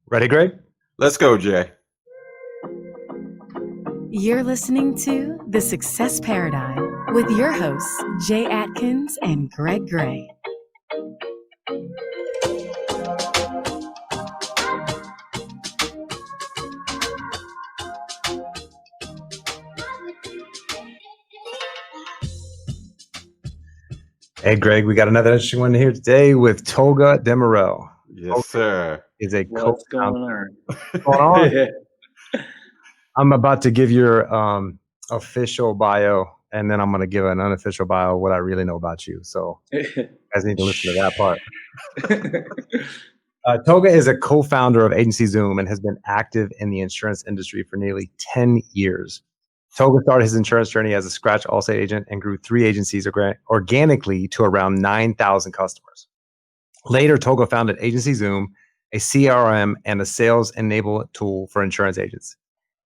Ready, Greg? Let's go, Jay. You're listening to The Success Paradigm with your hosts, Jay Atkins and Greg Gray. Hey, Greg, we got another interesting one here today with Tolga Demirel. Yes, sir. Is a What's going on? What's going on? I'm about to give your official bio, and then I'm going to give an unofficial bio, what I really know about you. So you guys need to listen to that part. Toga is a co-founder of AgencyZoom and has been active in the insurance industry for nearly 10 years. Toga started his insurance journey as a scratch Allstate agent and grew 3 agencies organically to around 9,000 customers. Later, Toga founded AgencyZoom, a CRM and a sales enablement tool for insurance agents.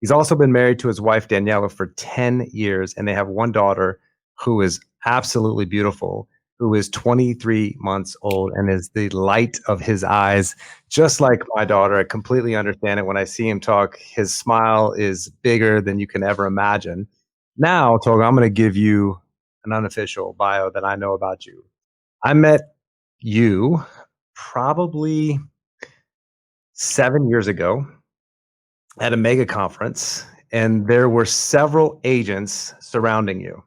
He's also been married to his wife, Danielle, for 10 years, and they have one daughter who is absolutely beautiful, who is 23 months old and is the light of his eyes, just like my daughter. I completely understand it when I see him talk. His smile is bigger than you can ever imagine. Now, Toga, I'm going to give you an unofficial bio that I know about you. I met you probably 7 years ago at a mega conference, and there were several agents surrounding you.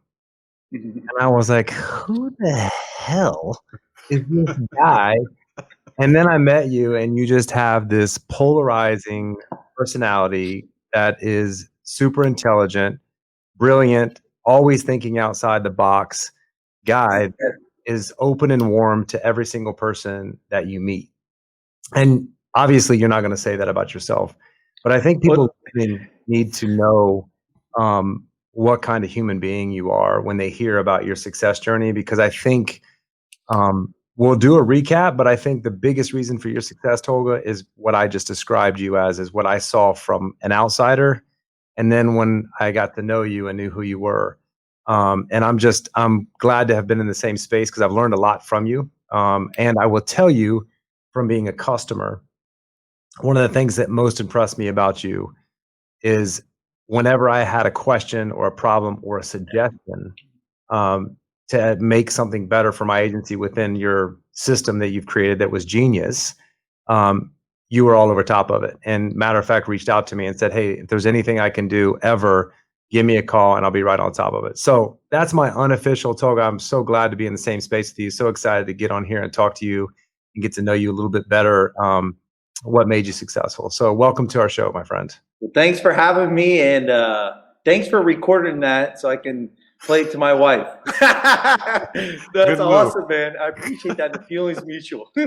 And I was like, who the hell is this guy? And then I met you, and you just have this polarizing personality that is super intelligent, brilliant, always thinking outside the box guy that is open and warm to every single person that you meet. And obviously, you're not going to say that about yourself, but I think people need to know what kind of human being you are when they hear about your success journey, because I think we'll do a recap, but I think the biggest reason for your success, Tolga, is what I just described you as, is what I saw from an outsider. And then when I got to know you and knew who you were. And I'm glad to have been in the same space because I've learned a lot from you. And I will tell you, from being a customer, one of the things that most impressed me about you is whenever I had a question or a problem or a suggestion to make something better for my agency within your system that you've created that was genius, you were all over top of it. And matter of fact, reached out to me and said, hey, if there's anything I can do ever, give me a call and I'll be right on top of it. So that's my unofficial Toga. I'm so glad to be in the same space with you. So excited to get on here and talk to you and get to know you a little bit better. What made you successful? So welcome to our show, my friend. Well, thanks for having me, and thanks for recording that so I can play it to my wife. That's awesome, man. I appreciate that. The feeling's mutual. Yeah,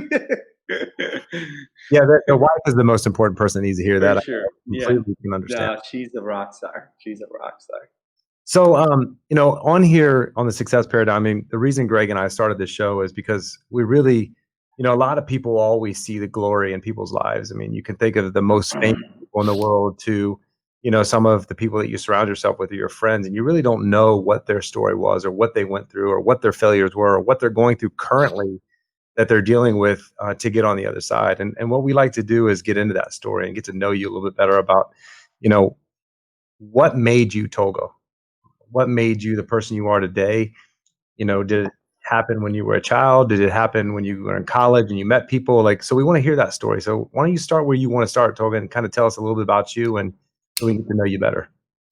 the wife is the most important person that needs to hear that. Sure. I completely can understand. No, she's a rock star. She's a rock star. So, on here on the Success Paradigm, I mean, the reason Greg and I started this show is because we really, a lot of people always see the glory in people's lives. I mean, you can think of the most famous people in the world to, some of the people that you surround yourself with are your friends, and you really don't know what their story was or what they went through or what their failures were or what they're going through currently that they're dealing with to get on the other side. And what we like to do is get into that story and get to know you a little bit better about, what made you Toga? What made you the person you are today? Did it happen when you were a child? Did it happen when you were in college and you met people? So we want to hear that story. So why don't you start where you want to start, Toga, and kind of tell us a little bit about you and so we can get to know you better.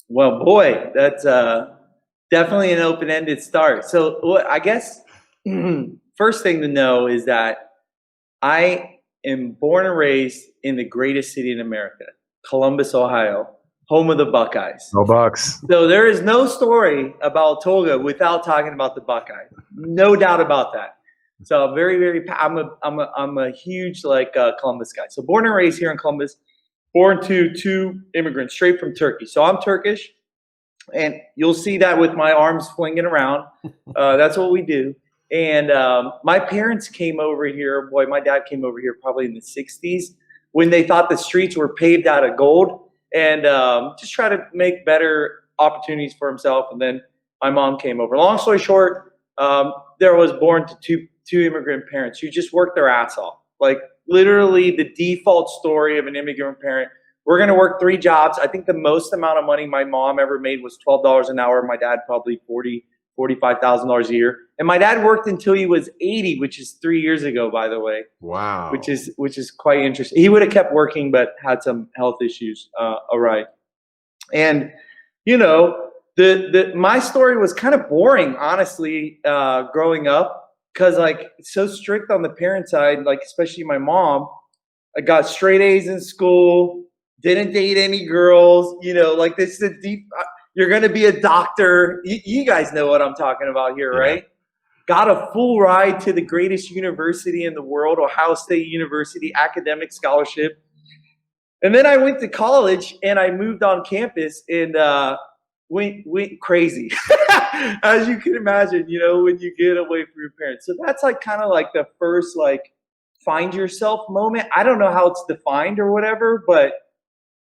Well, boy, that's definitely an open-ended start. So I guess first thing to know is that I am born and raised in the greatest city in America, Columbus, Ohio, home of the Buckeyes. Go Bucks. So there is no story about Toga without talking about the Buckeyes. No doubt about that. So I'm very, very. I'm a huge Columbus guy. So born and raised here in Columbus. Born to 2 immigrants straight from Turkey. So I'm Turkish, and you'll see that with my arms flinging around. That's what we do. And my parents came over here. Boy, my dad came over here probably in the 60s when they thought the streets were paved out of gold, and just try to make better opportunities for himself. And then my mom came over. Long story short, there was born to two immigrant parents who just worked their ass off. Like literally the default story of an immigrant parent. We're going to work 3 jobs. I think the most amount of money my mom ever made was $12 an hour. My dad probably $45,000 a year. And my dad worked until he was 80, which is 3 years ago, by the way. Wow. Which is quite interesting. He would have kept working, but had some health issues arise. And my story was kind of boring, honestly, growing up, because like it's so strict on the parent side, like especially my mom. I got straight A's in school, didn't date any girls, like this is a deep. You're going to be a doctor. You guys know what I'm talking about here, right? Got a full ride to the greatest university in the world, Ohio State University, academic scholarship. And then I went to college and I moved on campus and went crazy, as you can imagine, when you get away from your parents. So that's like kind of like the first like find yourself moment. I don't know how it's defined or whatever, but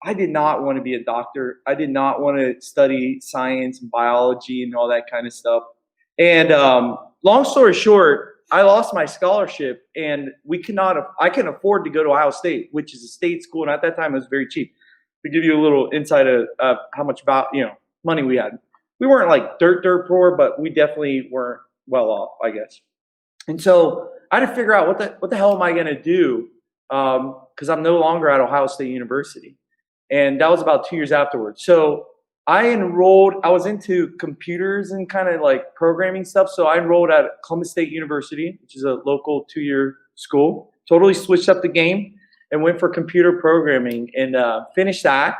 I did not want to be a doctor. I did not want to study science and biology and all that kind of stuff. And long story short, I lost my scholarship and I couldn't afford to go to Ohio State, which is a state school. And at that time it was very cheap. To give you a little insight of how much money we had. We weren't like dirt poor, but we definitely weren't well off, I guess. And so I had to figure out what the hell am I going to do? Because I'm no longer at Ohio State University. And that was about 2 years afterwards. So I was into computers and kind of like programming stuff. So I enrolled at Columbus State University, which is a local 2-year school. Totally switched up the game and went for computer programming and finished that.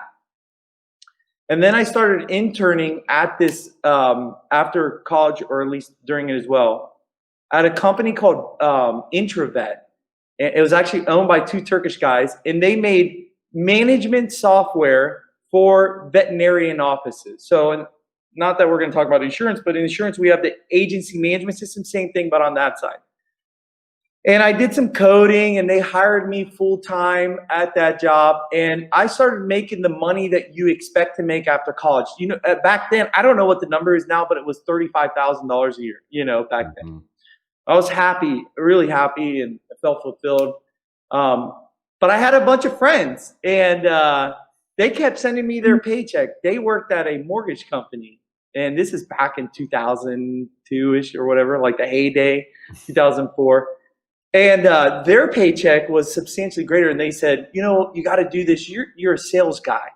And then I started interning at this, after college, or at least during it as well, at a company called Intravet. It was actually owned by 2 Turkish guys, and they made management software for veterinarian offices. So not that we're going to talk about insurance, but in insurance, we have the agency management system, same thing, but on that side. And I did some coding and they hired me full time at that job. And I started making the money that you expect to make after college. Back then, I don't know what the number is now, but it was $35,000 a year, back then. I was happy, really happy, and I felt fulfilled. But I had a bunch of friends and they kept sending me their paycheck. They worked at a mortgage company. And this is back in 2002-ish or whatever, like the heyday, 2004. And their paycheck was substantially greater. And they said, you got to do this. You're a sales guy.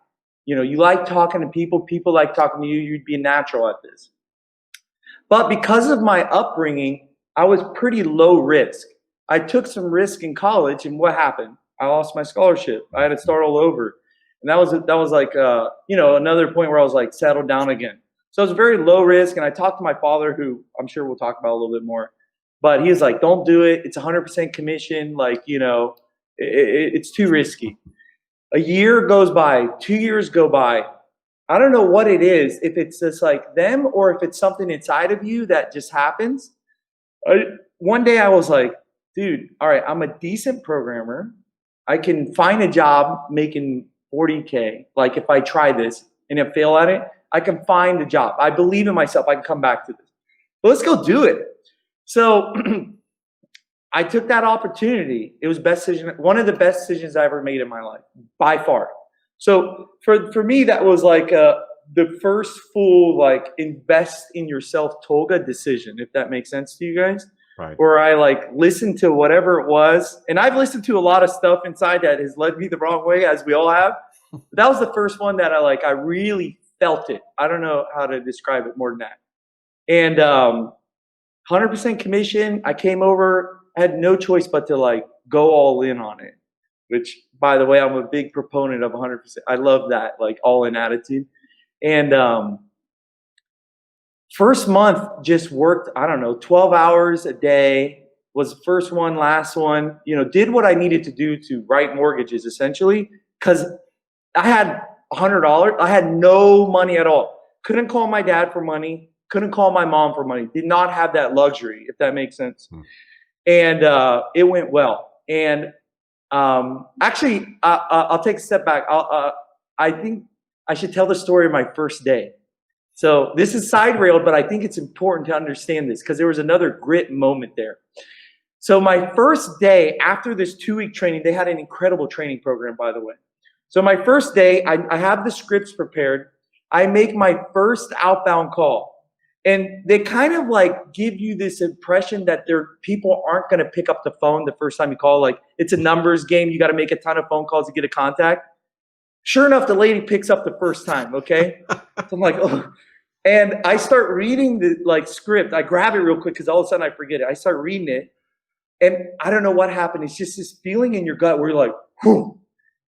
You like talking to people. People like talking to you. You'd be a natural at this. But because of my upbringing, I was pretty low risk. I took some risk in college. And what happened? I lost my scholarship. I had to start all over. And that was like, another point where I was like settled down again. So it was very low risk. And I talked to my father, who I'm sure we'll talk about a little bit more. But he was like, don't do it. It's 100% commission. Like, it's too risky. A year goes by, 2 years go by. I don't know what it is, if it's just like them or if it's something inside of you that just happens. One day I was like, dude, all right, I'm a decent programmer. I can find a job making 40K. Like if I try this and I fail at it, I can find a job. I believe in myself. I can come back to this. But let's go do it. So I took that opportunity. It was one of the best decisions I ever made in my life, by far. So for me, that was like the first full like invest in yourself Toga decision, if that makes sense to you guys. Right. Where I like listened to whatever it was. And I've listened to a lot of stuff inside that has led me the wrong way, as we all have. But that was the first one that I really felt it. I don't know how to describe it more than that. And 100% commission. I came over, I had no choice but to like go all in on it, which by the way, I'm a big proponent of 100%. I love that like all in attitude. And first month just worked, 12 hours a day, was the first one, last one, did what I needed to do to write mortgages essentially. Cause I had $100. I had no money at all. Couldn't call my dad for money. Couldn't call my mom for money. Did not have that luxury, if that makes sense. And it went well. And actually, I'll take a step back. I think I should tell the story of my first day. So this is side railed, but I think it's important to understand this because there was another grit moment there. So my first day after this 2-week training, they had an incredible training program, by the way. So my first day, I have the scripts prepared. I make my first outbound call. And they kind of like give you this impression that people aren't going to pick up the phone the first time you call. Like it's a numbers game. You got to make a ton of phone calls to get a contact. Sure enough, the lady picks up the first time. Okay. So I'm like, oh. And I start reading the like script. I grab it real quick because all of a sudden I forget it. I start reading it. And I don't know what happened. It's just this feeling in your gut where you're like, whew.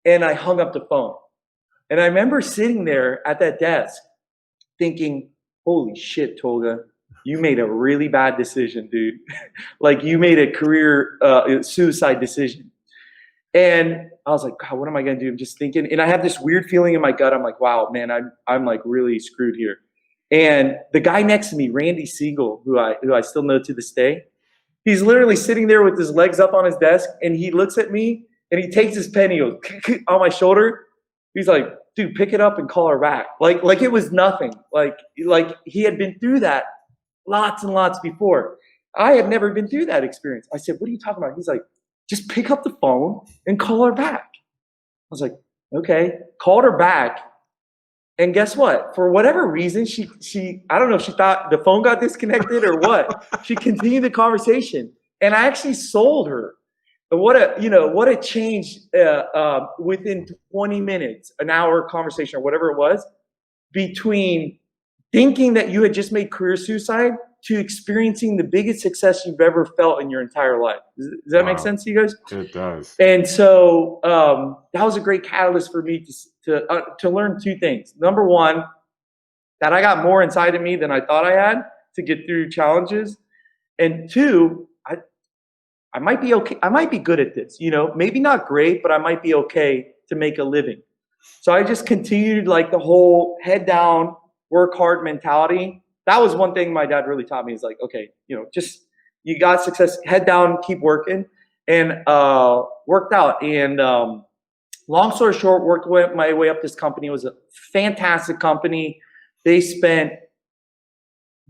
And I hung up the phone. And I remember sitting there at that desk thinking, holy shit, Tolga, you made a really bad decision, dude. Like you made a career suicide decision. And I was like, God, what am I going to do? I'm just thinking. And I have this weird feeling in my gut. I'm like, wow, man, I'm like really screwed here. And the guy next to me, Randy Siegel, who I still know to this day, he's literally sitting there with his legs up on his desk. And he looks at me and he takes his pen, he goes on my shoulder. He's like, dude, pick it up and call her back. Like it was nothing. Like he had been through that lots and lots before. I had never been through that experience. I said, what are you talking about? He's like, just pick up the phone and call her back. I was like, okay. Called her back. And guess what? For whatever reason, she I don't know if she thought the phone got disconnected or what. She continued the conversation. And I actually sold her. What a change within 20 minutes, an hour conversation or whatever it was, between thinking that you had just made career suicide to experiencing the biggest success you've ever felt in your entire life. Does that make sense to you guys? It does. And so that was a great catalyst for me to learn two things. Number one, that I got more inside of me than I thought I had to get through challenges. And two, I might be okay. I might be good at this, maybe not great, but I might be okay to make a living. So I just continued like the whole head down, work hard mentality. That was one thing my dad really taught me is like, okay, just you got success, head down, keep working, and worked out. And long story short, worked my way up this company. It was a fantastic company. They spent,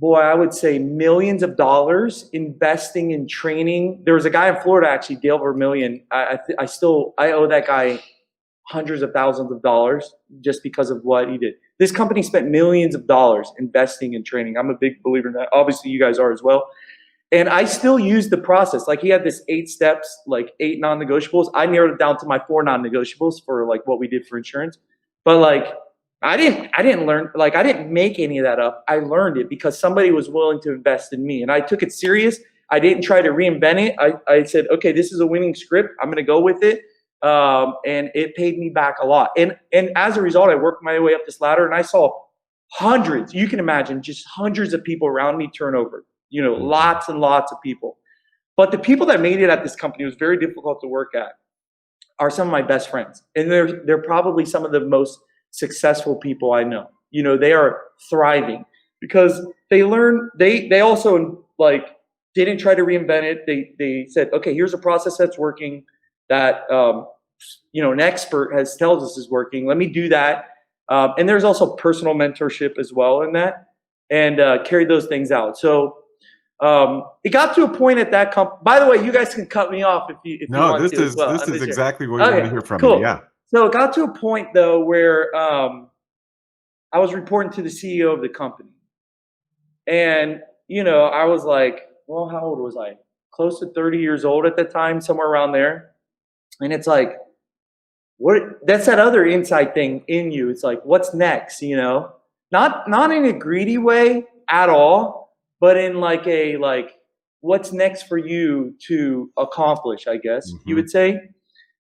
I would say millions of dollars investing in training. There was a guy in Florida, actually, Dale Vermillion. I owe that guy hundreds of thousands of dollars just because of what he did. This company spent millions of dollars investing in training. I'm a big believer in that. Obviously, you guys are as well. And I still use the process. Like he had this 8 steps, like 8 non-negotiables. I narrowed it down to my 4 non-negotiables for like what we did for insurance. But like, I didn't learn, like I didn't make any of that up. I learned it because somebody was willing to invest in me and I took it serious. I didn't try to reinvent it. I said, okay, this is a winning script. I'm going to go with it. And it paid me back a lot. And as a result, I worked my way up this ladder and I saw hundreds, you can imagine, just hundreds of people around me turn over, lots and lots of people. But the people that made it at this company, it was very difficult to work at, are some of my best friends. And they're probably some of the most successful people I know. They are thriving because they learn, they also like didn't try to reinvent it. They said, okay, here's a process that's working that an expert tells us is working. Let me do that. And there's also personal mentorship as well in that, and carry those things out. So it got to a point at that company. By the way, you guys can cut me off if you want to. This is exactly what we want to hear from you. Yeah. So it got to a point though where I was reporting to the CEO of the company, and I was like, well, how old was I? Close to 30 years old at the time, somewhere around there. And it's like, that's that other inside thing in you. It's like, what's next? Not in a greedy way at all, but in like what's next for you to accomplish, I guess you would say.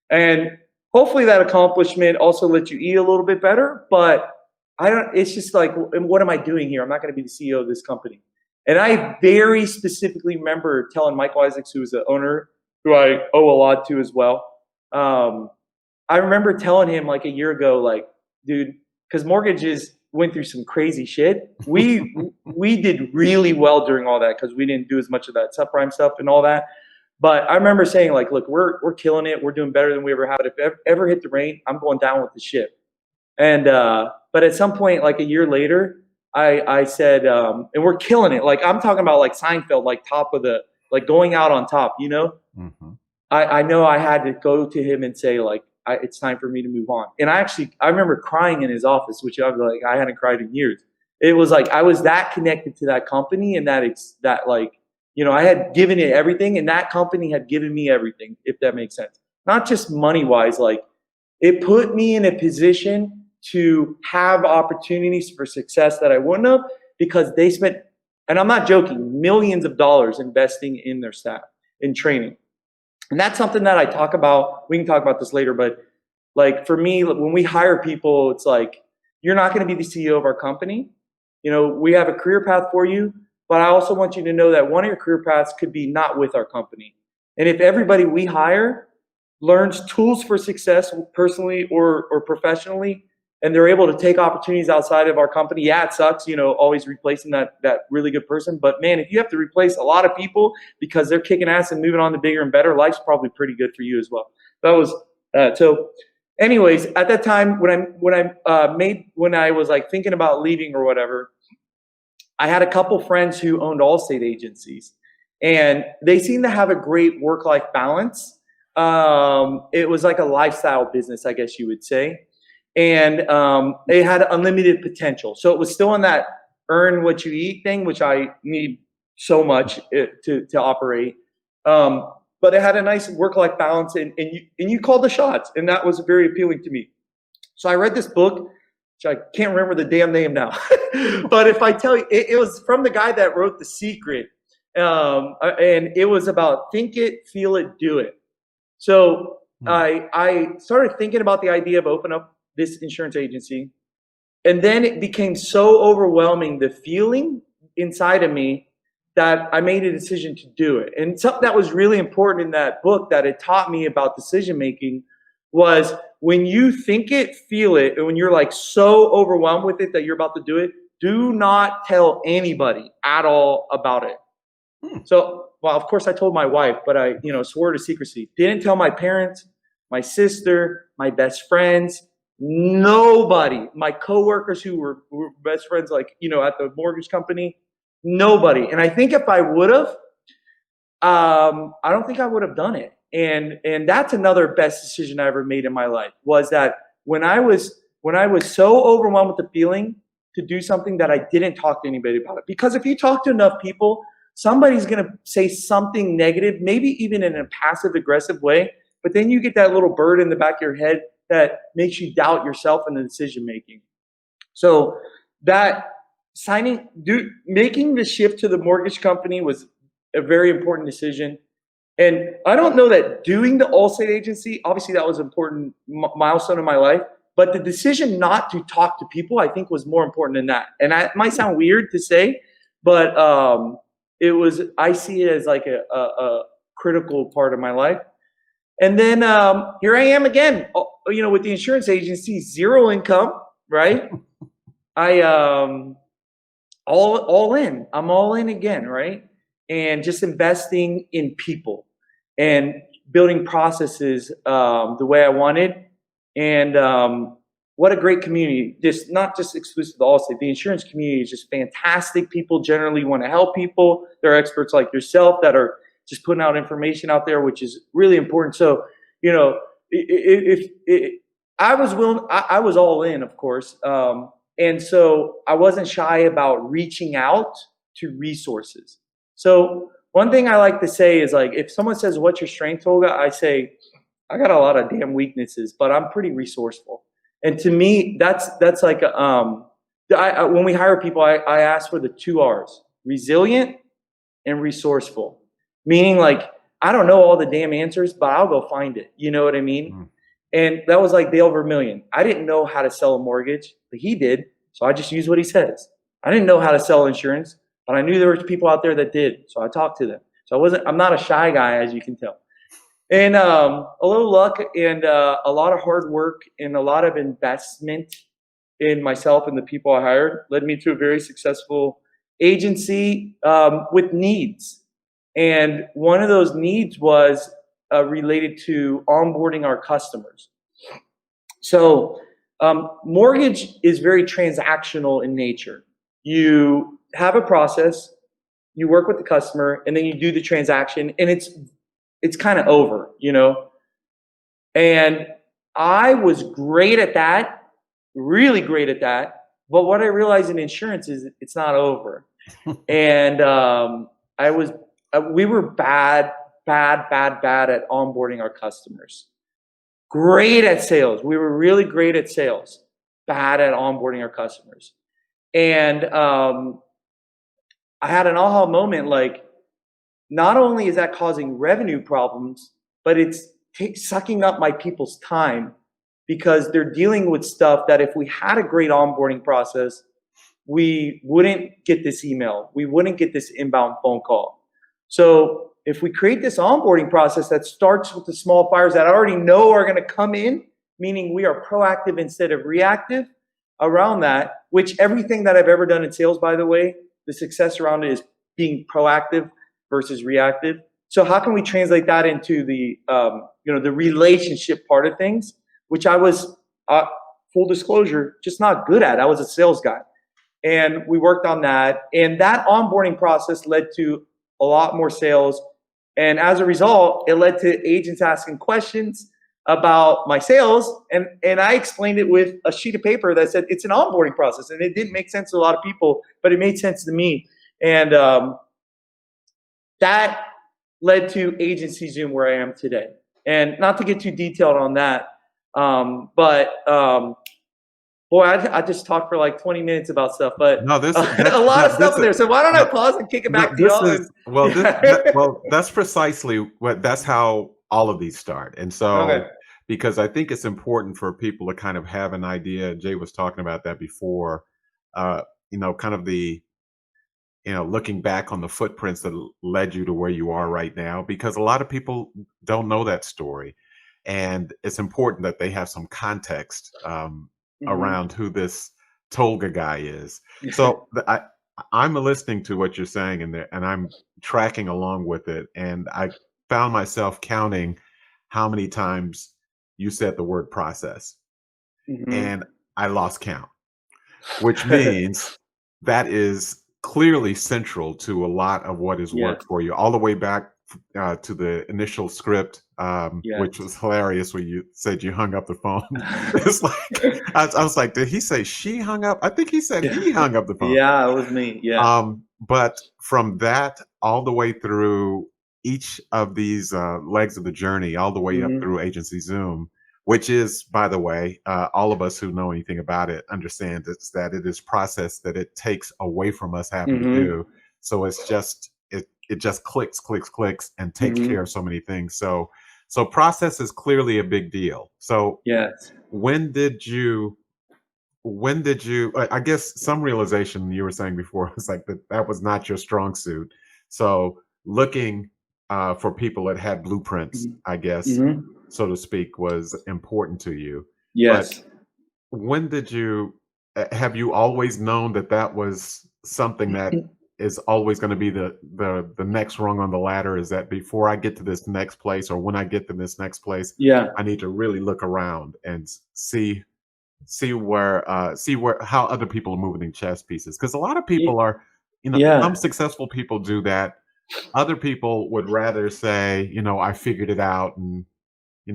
And hopefully that accomplishment also lets you eat a little bit better, but it's just like, what am I doing here? I'm not going to be the CEO of this company. And I very specifically remember telling Michael Isaacs, who was the owner, who I owe a lot to as well. I remember telling him like a year ago, like, dude, because mortgages went through some crazy shit. We did really well during all that because we didn't do as much of that subprime stuff and all that. But I remember saying like, look, we're killing it. We're doing better than we ever have. If ever hit the rain, I'm going down with the ship. And but at some point, like a year later, I said, and we're killing it. Like I'm talking about like Seinfeld, like top of the like going out on top, you know? Mm-hmm. I know I had to go to him and say, like, it's time for me to move on. And I remember crying in his office, which I was like, I hadn't cried in years. It was like, I was that connected to that company, and that like, you know, I had given it everything, and that company had given me everything, if that makes sense. Not just money wise, like it put me in a position to have opportunities for success that I wouldn't have, because they spent, and I'm not joking, millions of dollars investing in their staff, in training. And that's something that I talk about. We can talk about this later, but like for me, when we hire people, it's like, you're not going to be the CEO of our company. You know, we have a career path for you, but I also want you to know that one of your career paths could be not with our company. And if everybody we hire learns tools for success personally or professionally, and they're able to take opportunities outside of our company, yeah, it sucks, you know, always replacing that really good person. But man, if you have to replace a lot of people because they're kicking ass and moving on to bigger and better, life's probably pretty good for you as well. That was so. Anyways, at that time when I was like thinking about leaving or whatever, I had a couple friends who owned Allstate agencies, and they seemed to have a great work-life balance. It was like a lifestyle business, I guess you would say. And they had unlimited potential. So it was still in that earn what you eat thing, which I need so much to operate. But it had a nice work-life balance, and you called the shots, and that was very appealing to me. So I read this book, which I can't remember the damn name now. But if I tell you, it was from the guy that wrote The Secret. And it was about think it, feel it, do it. So I started thinking about the idea of opening up this insurance agency. And then it became so overwhelming, the feeling inside of me, that I made a decision to do it. And something that was really important in that book that it taught me about decision making was when you think it, feel it, and when you're like so overwhelmed with it that you're about to do it, do not tell anybody at all about it. So, well, of course I told my wife, but I, you know, swore to secrecy. Didn't tell my parents, my sister, my best friends, nobody. My coworkers who were best friends, like, you know, at the mortgage company, nobody. And I think if I would have, I don't think I would have done it. And that's another best decision I ever made in my life, was that when I was so overwhelmed with the feeling to do something, that I didn't talk to anybody about it. Because if you talk to enough people, somebody's going to say something negative, maybe even in a passive aggressive way, but then you get that little bird in the back of your head that makes you doubt yourself in the decision making. So that making the shift to the mortgage company was a very important decision. And I don't know that doing the Allstate agency, obviously that was an important milestone in my life, but the decision not to talk to people, I think, was more important than that. And that might sound weird to say, but I see it as like a critical part of my life. And then here I am again, you know, with the insurance agency, zero income, right? I all in. I'm all in again, right? And just investing in people and building processes the way I wanted. And what a great community. Just not just exclusive to Allstate. The insurance community is just fantastic. People generally want to help people. There are experts like yourself that are just putting out information out there, which is really important. So, you know, I was willing, I was all in, of course. And so I wasn't shy about reaching out to resources. So one thing I like to say is, like, if someone says, what's your strength, Toga? I say, I got a lot of damn weaknesses, but I'm pretty resourceful. And to me, that's like, when we hire people, I ask for the 2 R's, resilient and resourceful. Meaning, like, I don't know all the damn answers, but I'll go find it. You know what I mean? Mm. And that was like Dale Vermillion. I didn't know how to sell a mortgage, but he did. So I just used what he says. I didn't know how to sell insurance, but I knew there were people out there that did. So I talked to them. So I'm not a shy guy, as you can tell. And a little luck and a lot of hard work and a lot of investment in myself and the people I hired led me to a very successful agency with needs. And one of those needs was related to onboarding our customers. So mortgage is very transactional in nature. You have a process, you work with the customer and then you do the transaction and it's kind of over, you know? And I was great at that, really great at that. But what I realized in insurance is it's not over. And we were bad at onboarding our customers. Great at sales. We were really great at sales, bad at onboarding our customers. And I had an aha moment, like, not only is that causing revenue problems, but it's sucking up my people's time because they're dealing with stuff that if we had a great onboarding process, we wouldn't get this email. We wouldn't get this inbound phone call. So if we create this onboarding process that starts with the small fires that I already know are going to come in, meaning we are proactive instead of reactive around that, which everything that I've ever done in sales, by the way, the success around it is being proactive versus reactive. So how can we translate that into the, the relationship part of things, which I was, full disclosure, just not good at. I was a sales guy. And we worked on that. And that onboarding process led to a lot more sales. And as a result, it led to agents asking questions about my sales. And I explained it with a sheet of paper that said it's an onboarding process. And it didn't make sense to a lot of people, but it made sense to me. And that led to AgencyZoom, where I am today. And not to get too detailed on that, boy, I just talked for like 20 minutes about stuff, but no, a lot of stuff in there. So why don't I pause and kick it back to y'all? Well, that's precisely that's how all of these start. And so, because I think it's important for people to kind of have an idea. Jay was talking about that before, kind of the, looking back on the footprints that led you to where you are right now, because a lot of people don't know that story. And it's important that they have some context around who this Tolga guy is. So I'm listening to what you're saying in there, and I'm tracking along with it. And I found myself counting how many times you said the word process. And I lost count, which means that is clearly central to a lot of what has worked for you, all the way back to the initial script, which was hilarious when you said you hung up the phone. It's like, I was like, did he say she hung up? I think he said he hung up the phone. Yeah, it was me. Yeah. But from that all the way through each of these legs of the journey, all the way up through AgencyZoom, which is, by the way, all of us who know anything about it understand that it is process that it takes away from us having to do. So it's just, it just clicks, and takes care of so many things. So process is clearly a big deal. So when did you, I guess some realization you were saying before was like that was not your strong suit. So looking for people that had blueprints, I guess, so to speak, was important to you. Yes. But when did you, have you always known that was something that is always going to be the next rung on the ladder, is that before I get to this next place, or when I get to this next place, I need to really look around and see how other people are moving in chess pieces? Because a lot of people are, some successful people do that. Other people would rather say, I figured it out, and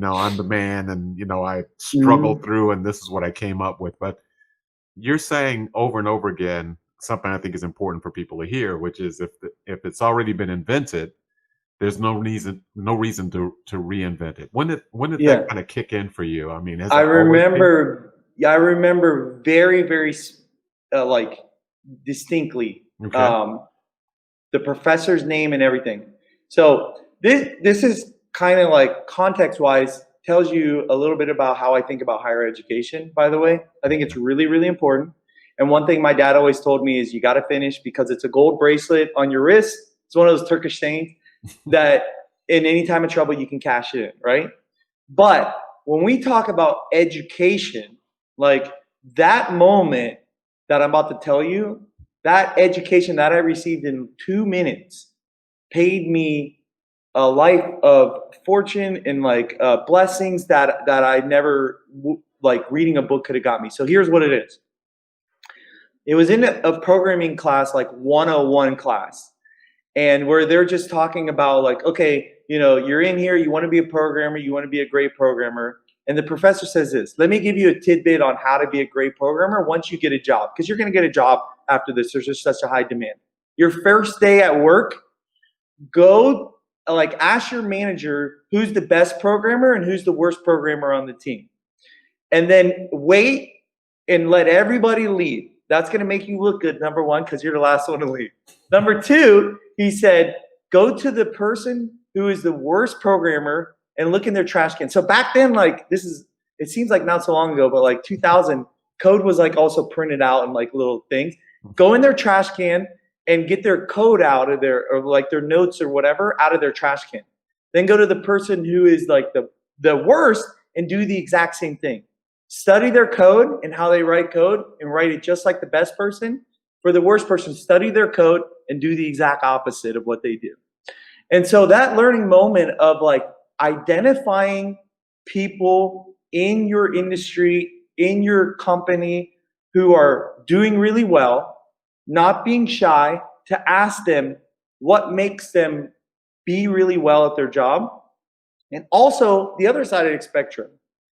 I'm the man, and I struggled through, and this is what I came up with. But you're saying over and over again something I think is important for people to hear, which is if it's already been invented, there's no reason to reinvent it. When did that kind of kick in for you? I mean, I remember very, very distinctly the professor's name and everything. So this is kind of like context-wise tells you a little bit about how I think about higher education, by the way. I think it's really, really important. And one thing my dad always told me is you got to finish, because it's a gold bracelet on your wrist. It's one of those Turkish sayings that in any time of trouble, you can cash it in, right? But when we talk about education, like that moment that I'm about to tell you, that education that I received in 2 minutes paid me a life of fortune and blessings that I never, reading a book could have got me. So here's what it is. It was in a programming class, like 101 class. and where they're just talking about like, okay, you know, you're in here, you want to be a programmer, you want to be a great programmer. And the professor says this, let me give you a tidbit on how to be a great programmer once you get a job, because you're going to get a job after this. There's just such a high demand. Your first day at work, go like ask your manager who's the best programmer and who's the worst programmer on the team. And then wait and let everybody leave. That's going to make you look good, number one, because you're the last one to leave. Number two, he said, go to the person who is the worst programmer and look in their trash can. So back then, like it seems like not so long ago, but like 2000, code was like also printed out in like little things. Go in their trash can and get their code out of or like their notes or whatever out of their trash can. Then go to the person who is like the worst and do the exact same thing. Study their code and how they write code and write it just like the best person. For the worst person, study their code and do the exact opposite of what they do. And so that learning moment of like identifying people in your industry, in your company who are doing really well, not being shy to ask them what makes them be really well at their job. And also the other side of the spectrum,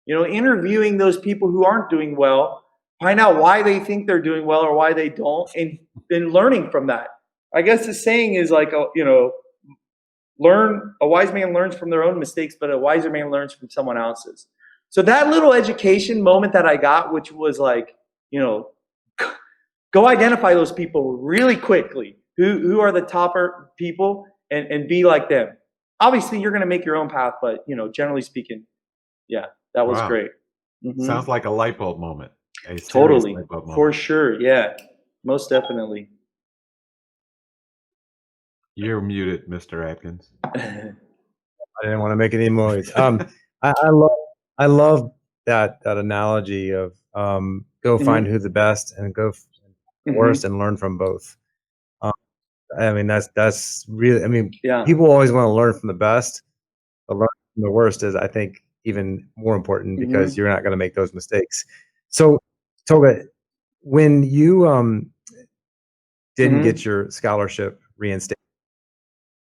you know, interviewing those people who aren't doing well, find out why they think they're doing well or why they don't, and then learning from that. I guess the saying is like, you know, a wise man learns from their own mistakes, but a wiser man learns from someone else's. So that little education moment that I got, which was like, you know, go identify those people really quickly. Who are the topper people and be like them. Obviously, you're going to make your own path, but, you know, generally speaking, yeah, that was great. Mm-hmm. Sounds like a light bulb moment. Totally, for sure. Yeah, most definitely. You're muted, Mr. Atkins. I didn't want to make any noise. I love that analogy of go find who the best and go worst and learn from both. I mean, that's really, I mean, people always want to learn from the best, but learn from the worst is, I think, even more important because you're not going to make those mistakes. So, Toga, when you didn't get your scholarship reinstated,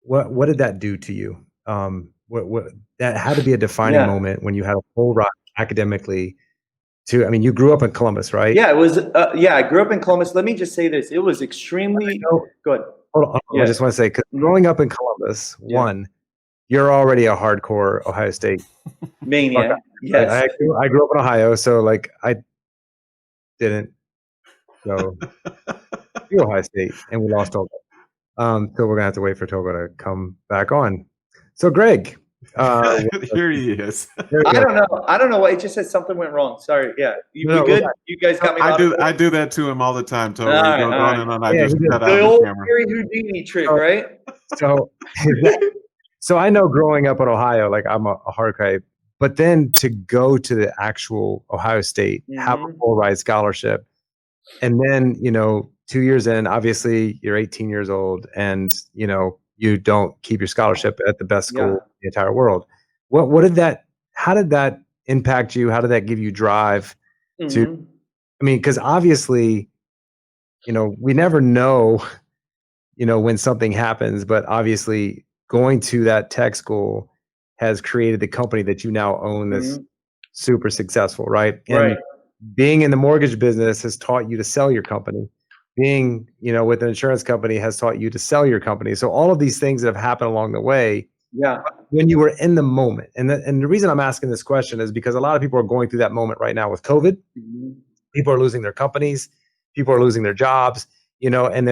what did that do to you? That had to be a defining moment when you had a full ride academically. I mean, you grew up in Columbus, right? Yeah, it was. I grew up in Columbus. Let me just say this: it was extremely good. Hold on. I just want to say, because growing up in Columbus, one, you're already a hardcore Ohio State maniac. Yes, I grew up in Ohio, so like I didn't go to Ohio State, and we lost Toga. So we're gonna have to wait for Toga to come back on. So Greg, here he is. I don't know why. It just said something went wrong. Sorry. Yeah, you good? You guys got me. I do that to him all the time. Toga. On and on. I just cut out the the old camera. Harry Houdini trick, right? So I know growing up in Ohio, like I'm a hardcore, but then to go to the actual Ohio State, have a full ride scholarship, and then 2 years in, obviously you're 18 years old, and you don't keep your scholarship at the best school in the entire world. How did that impact you? How did that give you drive to, I mean, because obviously, we never know, when something happens, but obviously going to that tech school has created the company that you now own that's super successful, right? And being in the mortgage business has taught you to sell your company. Being, with an insurance company has taught you to sell your company. So all of these things that have happened along the way, when you were in the moment. And the reason I'm asking this question is because a lot of people are going through that moment right now with COVID. People are losing their companies. People are losing their jobs, and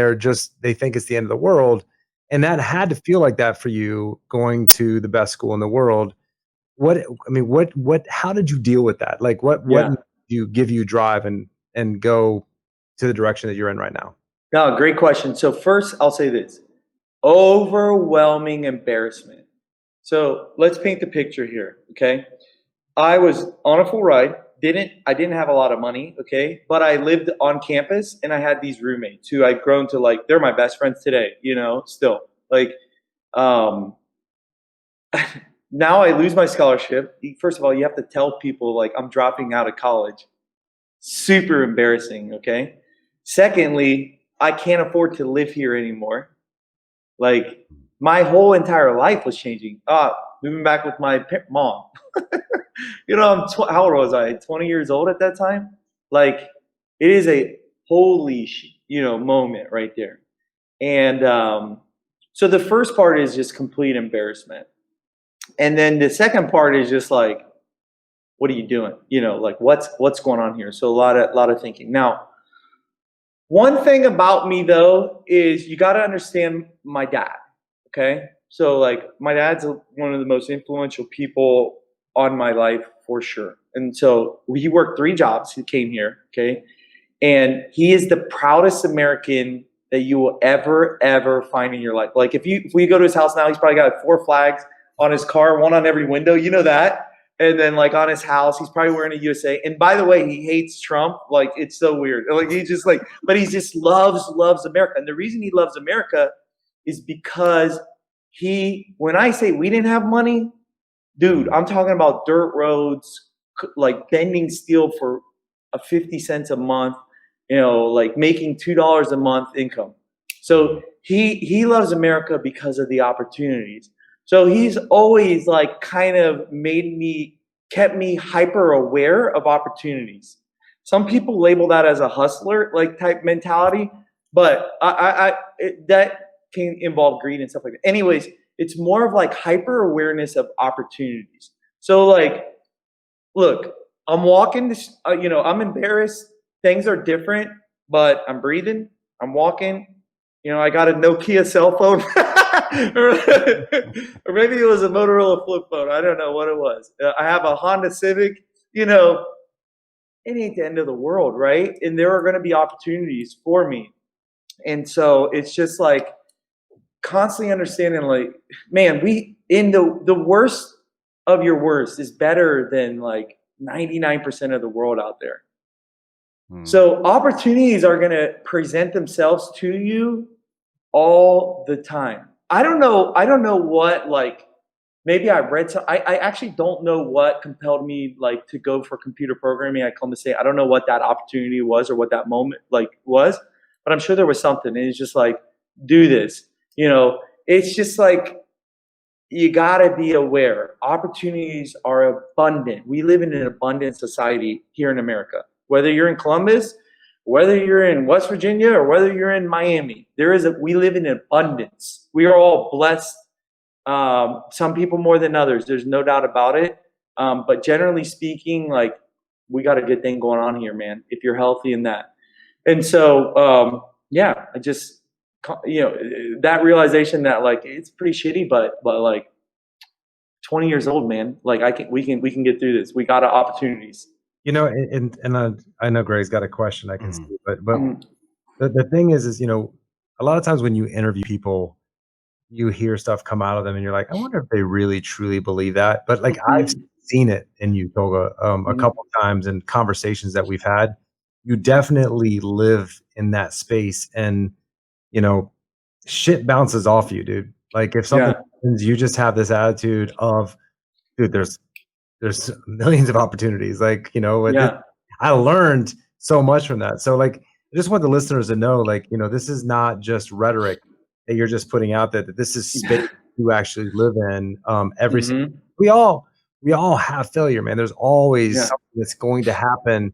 they think it's the end of the world. And that had to feel like that for you going to the best school in the world. How did you deal with that? Like what did you give you drive and go to the direction that you're in right now? No, great question. So first I'll say this, overwhelming embarrassment. So let's paint the picture here. Okay. I was on a full ride. I didn't have a lot of money. Okay. But I lived on campus and I had these roommates who I've grown to, like, they're my best friends today, still like, now I lose my scholarship. First of all, you have to tell people like I'm dropping out of college. Super embarrassing. Okay. Secondly, I can't afford to live here anymore. Like my whole entire life was changing. Moving back with my mom. You know, how old was I? 20 years old at that time. Like it is a holy, moment right there. And so the first part is just complete embarrassment. And then the second part is just like, what are you doing? You know, like what's going on here? So a lot of thinking. Now, one thing about me though is you got to understand my dad. Okay, so like my dad's one of the most influential people on my life for sure. And so he worked 3 jobs. He came here. Okay, and he is the proudest American that you will ever find in your life. Like if we go to his house now, he's probably got 4 flags on his car, 1 on every window. You know that. And then like on his house, he's probably wearing a USA. And by the way, he hates Trump. Like it's so weird. Like he just like, but he just loves America. And the reason he loves America is because when I say we didn't have money, dude, I'm talking about dirt roads, like bending steel for 50 cents a month, you know, like making $2 a month income. So he loves America because of the opportunities. So he's always like kind of kept me hyper aware of opportunities. Some people label that as a hustler like type mentality, but that can involve greed and stuff like that. Anyways, it's more of like hyper awareness of opportunities. So like, look, I'm walking this, I'm embarrassed. Things are different, but I'm breathing. I'm walking. You know, I got a Nokia cell phone. Or maybe it was a Motorola flip phone. I don't know what it was. I have a Honda Civic. You know, it ain't the end of the world, right? And there are going to be opportunities for me. And so it's just like constantly understanding, like, man, the worst of your worst is better than like 99% of the world out there. So opportunities are going to present themselves to you all the time. I don't know what, like, maybe I read some, I actually don't know what compelled me like to go for computer programming at Columbus State. I don't know what that opportunity was or what that moment like was, but I'm sure there was something. And it's just like, do this, you know, it's just like, you gotta be aware. Opportunities are abundant. We live in an abundant society here in America. Whether you're in Columbus, whether you're in West Virginia, or whether you're in Miami, we live in abundance. We are all blessed. Some people more than others. There's no doubt about it. But generally speaking, like we got a good thing going on here, man. If you're healthy in that, and so I just that realization that like it's pretty shitty, but like 20 years old, man. Like we can get through this. We got opportunities. You know, and I know Greg's got a question I can see, but the thing is, you know, a lot of times when you interview people, you hear stuff come out of them and you're like, I wonder if they really truly believe that. But like I've seen it in you, Toga, a couple of times in conversations that we've had. You definitely live in that space, and you know, shit bounces off you, dude. Like if something happens, you just have this attitude of, dude, there's millions of opportunities. Like, you know, I learned so much from that. So like, I just want the listeners to know, like, you know, this is not just rhetoric that you're just putting out there, that this is space you actually live in. Every single, we all have failure, man. There's always something that's going to happen,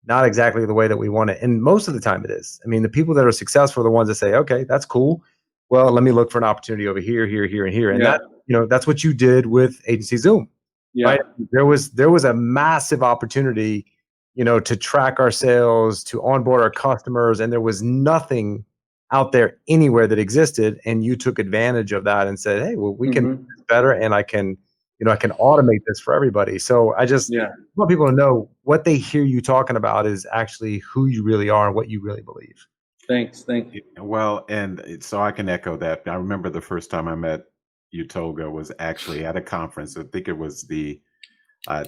not exactly the way that we want it. And most of the time it is. I mean, the people that are successful are the ones that say, okay, that's cool. Well, let me look for an opportunity over here, here, here, and here. And that, you know, that's what you did with AgencyZoom. Yeah. Right? There was a massive opportunity, you know, to track our sales, to onboard our customers, and there was nothing out there anywhere that existed. And you took advantage of that and said, hey, well, we can do this better, and I can automate this for everybody. So I just want people to know what they hear you talking about is actually who you really are and what you really believe. Thanks. Thank you. Well, and so I can echo that. I remember the first time I met you, Toga, was actually at a conference. I think it was the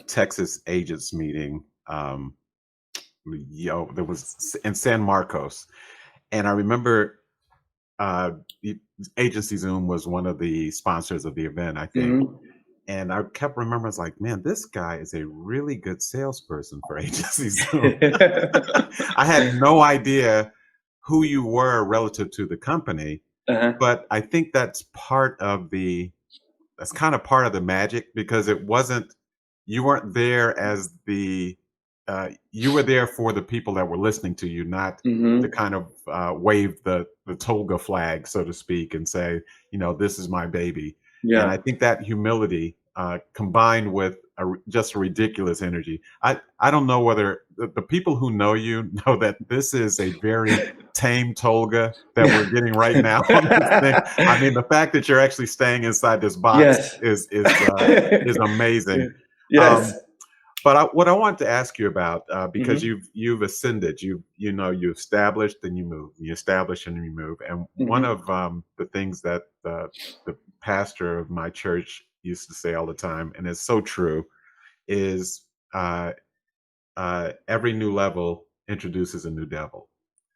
Texas Agents meeting. There was in San Marcos, and I remember AgencyZoom was one of the sponsors of the event, I think. And I kept remembering, I was like, man, this guy is a really good salesperson for AgencyZoom. I had no idea who you were relative to the company. but I think that's kind of part of the magic, because you weren't there as you were there for the people that were listening to you, not to kind of wave the Toga flag, so to speak, and say, this is my baby. And I think that humility combined with just a ridiculous energy. I don't know whether the people who know you know that this is a very tame Tolga that we're getting right now on this thing. I mean, the fact that you're actually staying inside this box is amazing. Yes. But what I want to ask you about, because you've ascended, you established and you move, you establish and you move, and one of the things that the pastor of my church used to say all the time, and it's so true, is every new level introduces a new devil.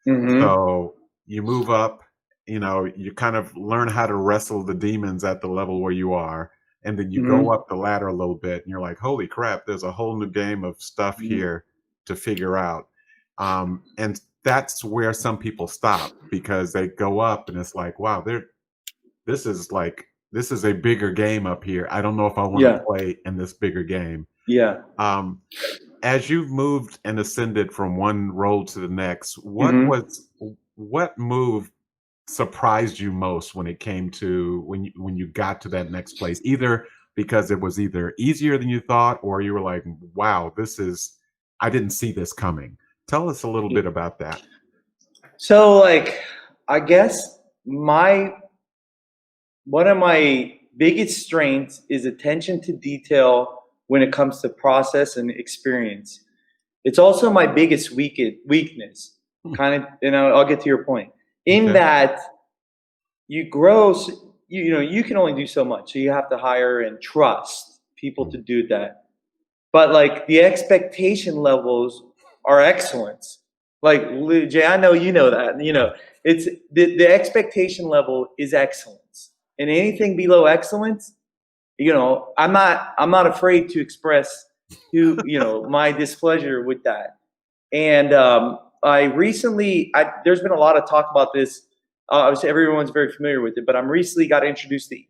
So you move up, you kind of learn how to wrestle the demons at the level where you are. And then you go up the ladder a little bit and you're like, holy crap, there's a whole new game of stuff here to figure out. And that's where some people stop, because they go up and it's like, wow, this is a bigger game up here. I don't know if I want to play in this bigger game. Yeah. As you've moved and ascended from one role to the next, what move surprised you most when it came to when you got to that next place, either because it was either easier than you thought, or you were like, wow, I didn't see this coming? Tell us a little bit about that. So I guess one of my biggest strengths is attention to detail when it comes to process and experience. It's also my biggest weakness, kind of, I'll get to your point. In that you grow, you can only do so much. So you have to hire and trust people to do that. But the expectation levels are excellence. Jay, I know you know that. It's the expectation level is excellence. And anything below excellence, I'm not afraid to express my displeasure with that. And there's been a lot of talk about this. Obviously, everyone's very familiar with it, but I'm recently got introduced to,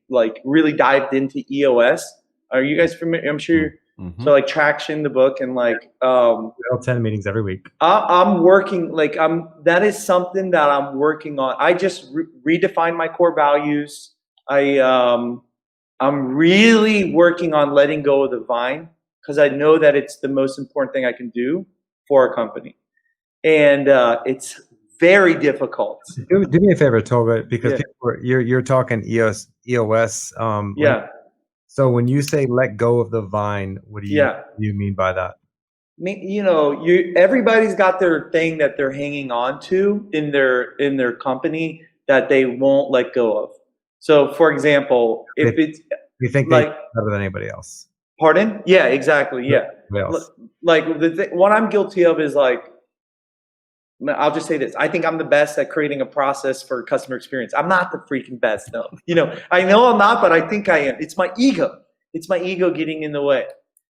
really dived into EOS. Are you guys familiar? I'm sure. So Traction, the book, and 10 meetings every week. I'm working, that is something that I'm working on. I just redefined my core values. I'm really working on letting go of the vine, because I know that it's the most important thing I can do for a company. And it's very difficult. Do me a favor, Toga, because you're talking EOS. So when you say let go of the vine, what do you mean by that? Everybody's got their thing that they're hanging on to in their company that they won't let go of. So, for example, if you think they're better than anybody else. Pardon? Yeah, exactly. Yeah. What I'm guilty of is I'll just say this. I think I'm the best at creating a process for customer experience. I'm not the freaking best, though. I know I'm not, but I think I am. It's my ego. It's my ego getting in the way.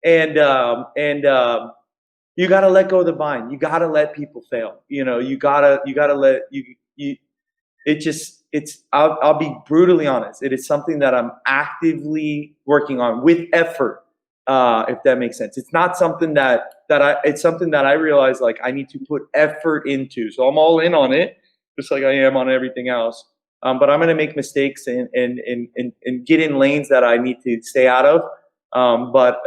And you got to let go of the vine. You got to let people fail. You gotta let I'll be brutally honest. It is something that I'm actively working on with effort. If that makes sense. It's not something it's something that I realize I need to put effort into. So I'm all in on it, just like I am on everything else. But I'm going to make mistakes and get in lanes that I need to stay out of. But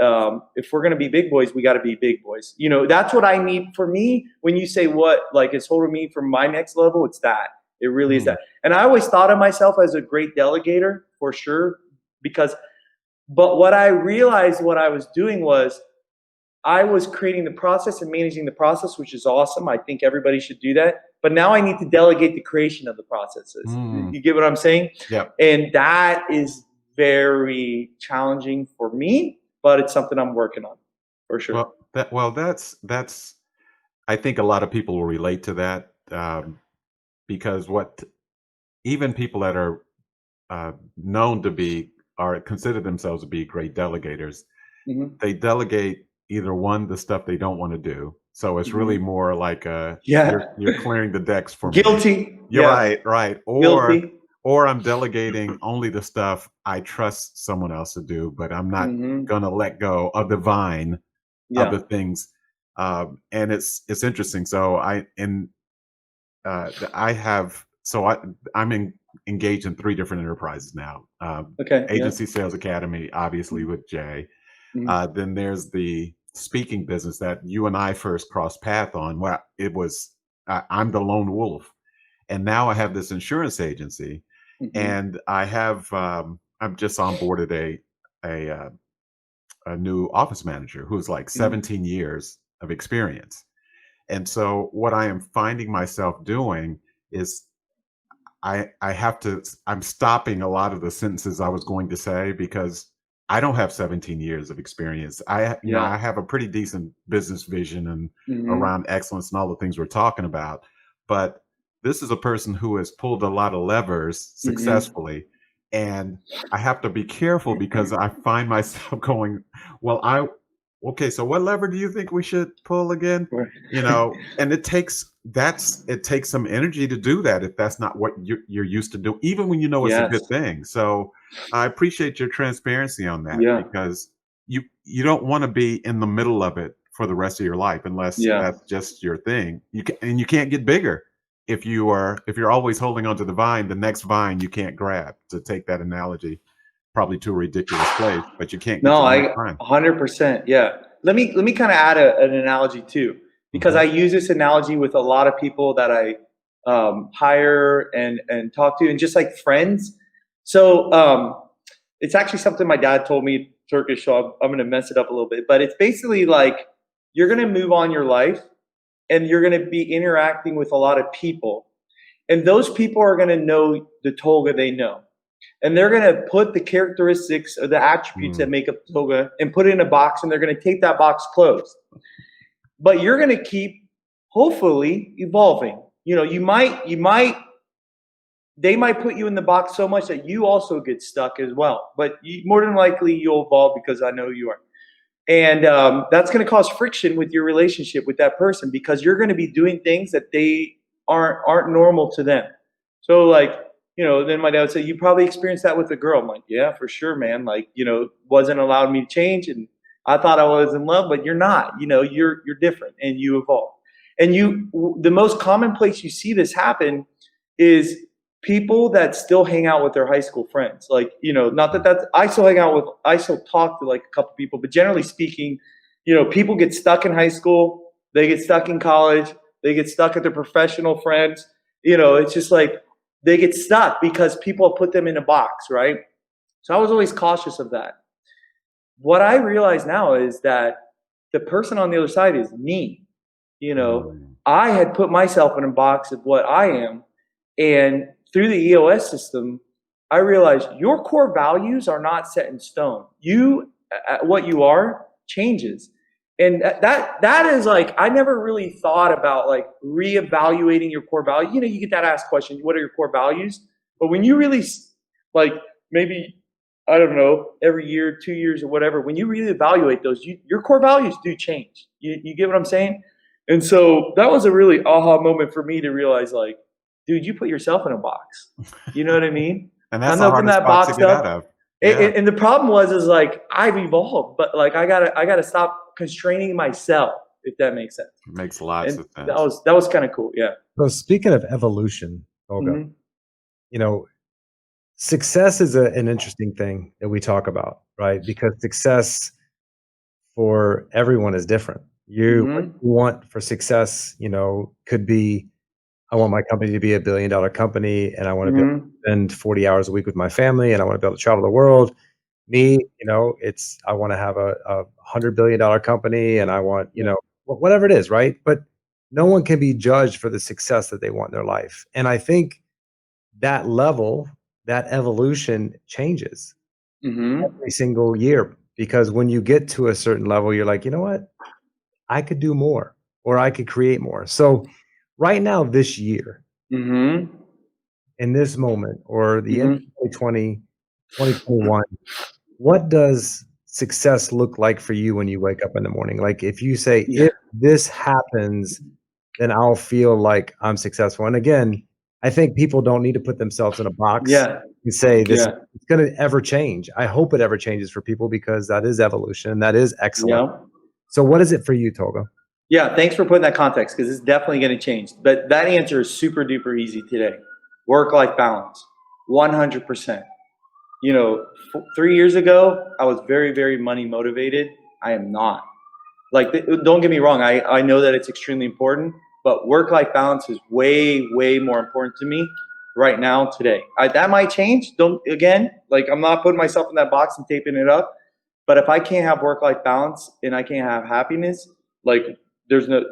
if we're going to be big boys, we got to be big boys. That's what I need. For me, when you say what is holding me from my next level, it's that. It really is that. And I always thought of myself as a great delegator, for sure, but what I realized what I was doing was I was creating the process and managing the process, which is awesome. I think everybody should do that. But now I need to delegate the creation of the processes. You get what I'm saying? Yeah. And that is very challenging for me, but it's something I'm working on, for sure. That's I think a lot of people will relate to that, because even people that are known to consider themselves to be great delegators, they delegate either the stuff they don't want to do. So it's really more like you're clearing the decks for guilty. Me. You're right. Or or I'm delegating only the stuff I trust someone else to do, but I'm not going to let go of the vine of the things. And it's interesting. So I'm engaged in 3 different enterprises now. Agency Sales Academy, obviously with Jay. Then there's the speaking business that you and I first crossed path on, where it was I'm the lone wolf, and now I have this insurance agency, and I have I've just onboarded a new office manager who's like 17 years of experience. And so what I am finding myself doing is I'm stopping a lot of the sentences I was going to say, because I don't have 17 years of experience. I have a pretty decent business vision and around excellence and all the things we're talking about. But this is a person who has pulled a lot of levers successfully. And I have to be careful, because I find myself going, okay, so what lever do you think we should pull again? And it takes some energy to do that if that's not what you're used to do, even when you know it's a good thing. So I appreciate your transparency on that, because you don't want to be in the middle of it for the rest of your life unless that's just your thing. You can't get bigger if you're always holding onto the vine. The next vine you can't grab, to take that analogy probably to a ridiculous place, but you can't get to the next vine. 100%. Yeah. Let me kind of add an analogy too, because I use this analogy with a lot of people that I hire and talk to, and just like friends. So it's actually something my dad told me, Turkish, so I'm going to mess it up a little bit, but it's basically like, you're going to move on your life, and you're going to be interacting with a lot of people, and those people are going to know the Toga they know. And they're going to put the characteristics or the attributes that make up Toga and put it in a box, and they're going to take that box closed. But you're going to keep, hopefully, evolving. They might put you in the box so much that you also get stuck as well. But more than likely, you'll evolve, because I know you are. And that's going to cause friction with your relationship with that person, because you're going to be doing things that they aren't normal to them. So then my dad would say, you probably experienced that with a girl. I'm like, yeah, for sure, man. Wasn't allowing me to change. And I thought I was in love, but you're not. You're different, and you evolve. And the most common place you see this happen is people that still hang out with their high school friends. Not that I still talk to like a couple people, but generally speaking, people get stuck in high school, they get stuck in college, they get stuck at their professional friends. It's just like, they get stuck because people put them in a box, right? So I was always cautious of that. What I realize now is that the person on the other side is me. I had put myself in a box of what I am, and through the EOS system, I realized your core values are not set in stone. What you are changes. And that is like, I never really thought about like reevaluating your core value. You get that asked question, what are your core values? But when you really, like, maybe, I don't know, every year, 2 years or whatever, when you really evaluate those, your core values do change. You get what I'm saying? And so that was a really aha moment for me to realize, like, dude, you put yourself in a box. You know what I mean? And that's the hardest box to get out of. Yeah. And the problem is like, I've evolved, but like, I gotta stop constraining myself, if that makes sense. It makes lots of sense. That was kind of cool. Yeah. So speaking of evolution, Olga, success is an interesting thing that we talk about, right? Because success for everyone is different. What you want for success, could be, I want my company to be $1 billion company, and I want to be able to spend 40 hours a week with my family, and I want to be able to travel the world. Me, it's, I want to have a $100 billion company, and I want, whatever it is, right? But no one can be judged for the success that they want in their life. And I think that level, that evolution changes every single year, because when you get to a certain level, you're like, you know what? I could do more, or I could create more. So right now, this year, in this moment, or the end of 2020, 2021, what does success look like for you when you wake up in the morning? Like, if you say, if this happens, then I'll feel like I'm successful. And again, I think people don't need to put themselves in a box Yeah. and say this Yeah. it's going to ever change. I hope it ever changes for people because that is evolution. That is excellent. Yeah. So what is it for you, Toga? Yeah, thanks for putting that context because it's definitely going to change. But that answer is super duper easy today. Work-life balance, 100%. 3 years ago, I was very, very money motivated. I am not. Like, don't get me wrong. I know that it's extremely important, but work-life balance is way, way more important to me right now today. That might change. I'm not putting myself in that box and taping it up. But if I can't have work-life balance and I can't have happiness, like there's no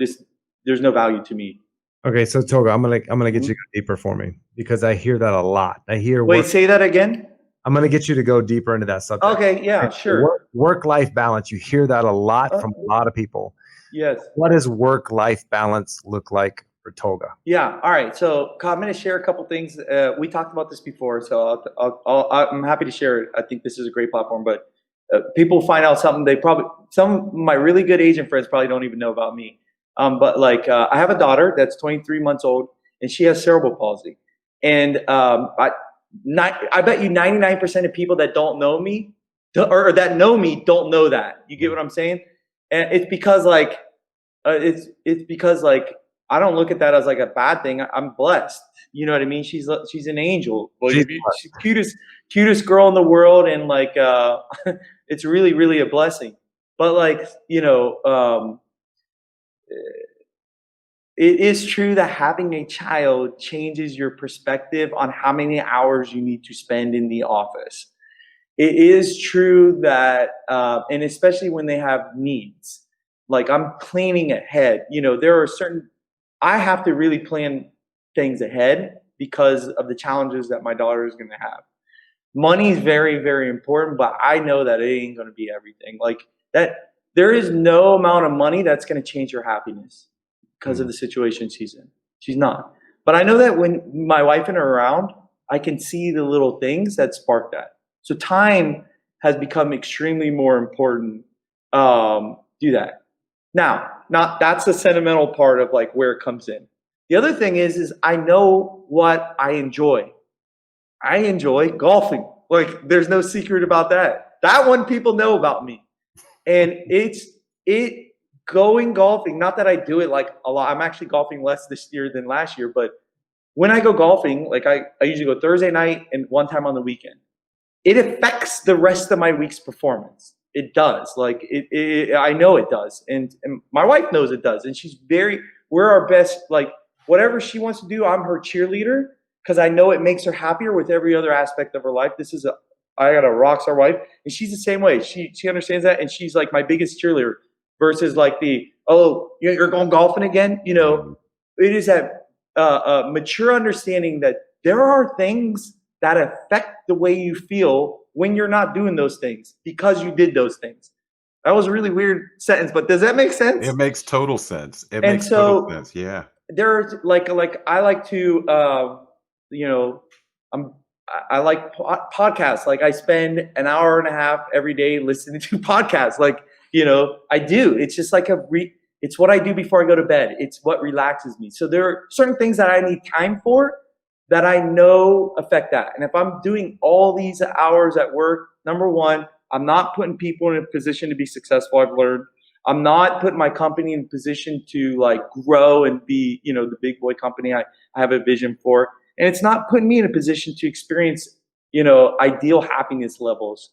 value to me. Okay, so Toga, I'm gonna get you to go deeper for me because I hear that a lot. Wait, say that again. I'm gonna get you to go deeper into that subject. Okay, yeah, sure. Work-life balance. You hear that a lot from a lot of people. Yes. What does work-life balance look like for Toga? Yeah. All right. So I'm going to share a couple things. We talked about this before, so I'm happy to share it. I think this is a great platform, but people find out something some of my really good agent friends probably don't even know about me. I have a daughter that's 23 months old and she has cerebral palsy. And I bet you 99% of people that don't know me or that know me don't know that. You get what I'm saying? And it's because it's because I don't look at that as like a bad thing. I'm blessed. You know what I mean? She's an angel. She's cutest girl in the world, and it's really, really a blessing. But it is true that having a child changes your perspective on how many hours you need to spend in the office. It is true that, and especially when they have needs, like I'm planning ahead. I have to really plan things ahead because of the challenges that my daughter is going to have. Money is very, very important, but I know that it ain't going to be everything. Like that, there is no amount of money that's going to change your happiness because of the situation she's in. She's not. But I know that when my wife and her are around, I can see the little things that spark that. So time has become extremely more important. Do that. Now, that's the sentimental part of like where it comes in. The other thing is I know what I enjoy. I enjoy golfing. Like there's no secret about that. That one people know about me. And going golfing, not that I do it like a lot. I'm actually golfing less this year than last year, but when I go golfing, like I usually go Thursday night and one time on the weekend. It affects the rest of my week's performance. It does. Like I know it does. And my wife knows it does. And we're our best, like whatever she wants to do, I'm her cheerleader because I know it makes her happier with every other aspect of her life. I got a rock star wife and she's the same way. She understands that. And she's like my biggest cheerleader versus like you're going golfing again. It is that mature understanding that there are things that affect the way you feel when you're not doing those things because you did those things. That was a really weird sentence, but does that make sense? It makes total sense. Total sense. Yeah. There's I like to, I like podcasts. Like I spend an hour and a half every day listening to podcasts. I do. It's just like it's what I do before I go to bed. It's what relaxes me. So there are certain things that I need time for that I know affect that. And if I'm doing all these hours at work, number one, I'm not putting people in a position to be successful. I've learned I'm not putting my company in a position to like grow and be, the big boy company I have a vision for. And it's not putting me in a position to experience, ideal happiness levels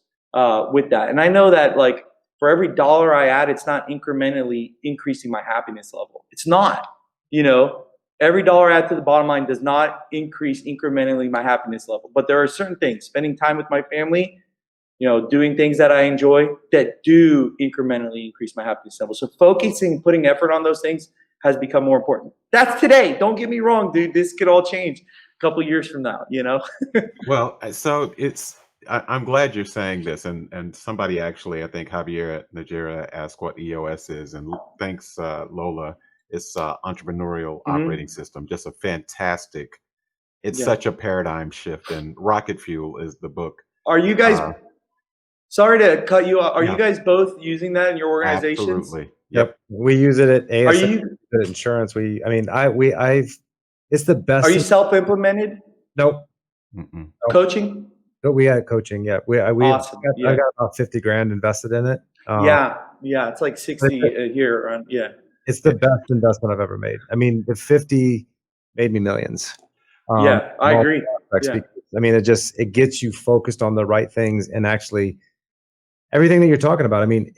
with that. And I know that like for every dollar I add, it's not incrementally increasing my happiness level. It's not, every dollar add to the bottom line does not increase incrementally my happiness level. But there are certain things, spending time with my family, doing things that I enjoy that do incrementally increase my happiness level. So focusing, putting effort on those things has become more important. That's today. Don't get me wrong, dude. This could all change a couple of years from now, Well, so I'm glad you're saying this. And somebody actually, I think Javier Najera asked what EOS is. And thanks, Lola. It's entrepreneurial operating system. Just a fantastic. It's such a paradigm shift. And Rocket Fuel is the book. Are you guys? Sorry to cut you off. Are you guys both using that in your organizations? Absolutely. Yep. We use it at AS insurance. I've It's the best. Are you self-implemented? Nope. Mm-mm. Coaching? But we had coaching. Yeah. Awesome. I got about 50 grand invested in it. Yeah. It's like 60 a year around. Yeah. It's the best investment I've ever made. I mean, the 50 made me millions. Yeah, I agree. Yeah. Because, I mean, it gets you focused on the right things, and actually everything that you're talking about. I mean,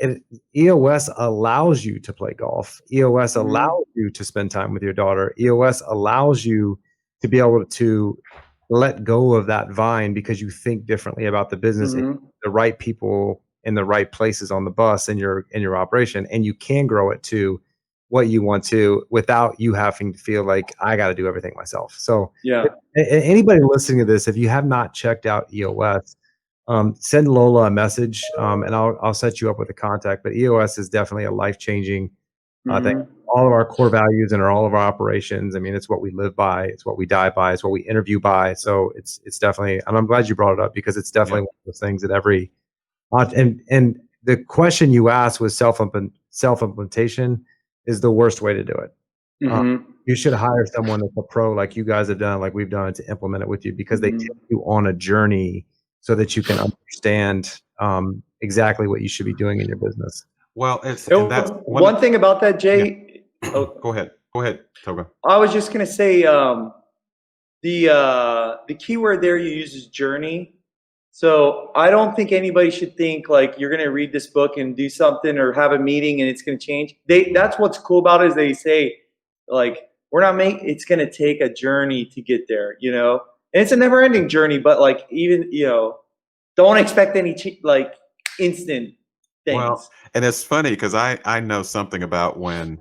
EOS allows you to play golf. EOS allows you to spend time with your daughter. EOS allows you to be able to let go of that vine because you think differently about the business, and the right people in the right places on the bus in your operation, and you can grow it to what you want to without you having to feel like I got to do everything myself. So Yeah. Anybody listening to this, if you have not checked out EOS, send Lola a message, and I'll set you up with a contact. But EOS is definitely a life-changing thing. All of our core values and all of our operations. I mean, it's what we live by. It's what we die by. It's what we interview by. So it's definitely, and I'm glad you brought it up because it's definitely one of those things that every, and the question you asked was self-implementation is the worst way to do it. You should hire someone that's a pro like you guys have done, like we've done, to implement it with you, because they take you on a journey so that you can understand exactly what you should be doing in your business. Well, that's one thing about that, Jay. Yeah. Go ahead, Toga. I was just gonna say the keyword there you use is journey. So I don't think anybody should think like you're gonna read this book and do something or have a meeting and it's gonna change. That's what's cool about it, is they say like it's gonna take a journey to get there, you know, and it's a never-ending journey. But like even don't expect any like instant things. Well, and it's funny because I know something about when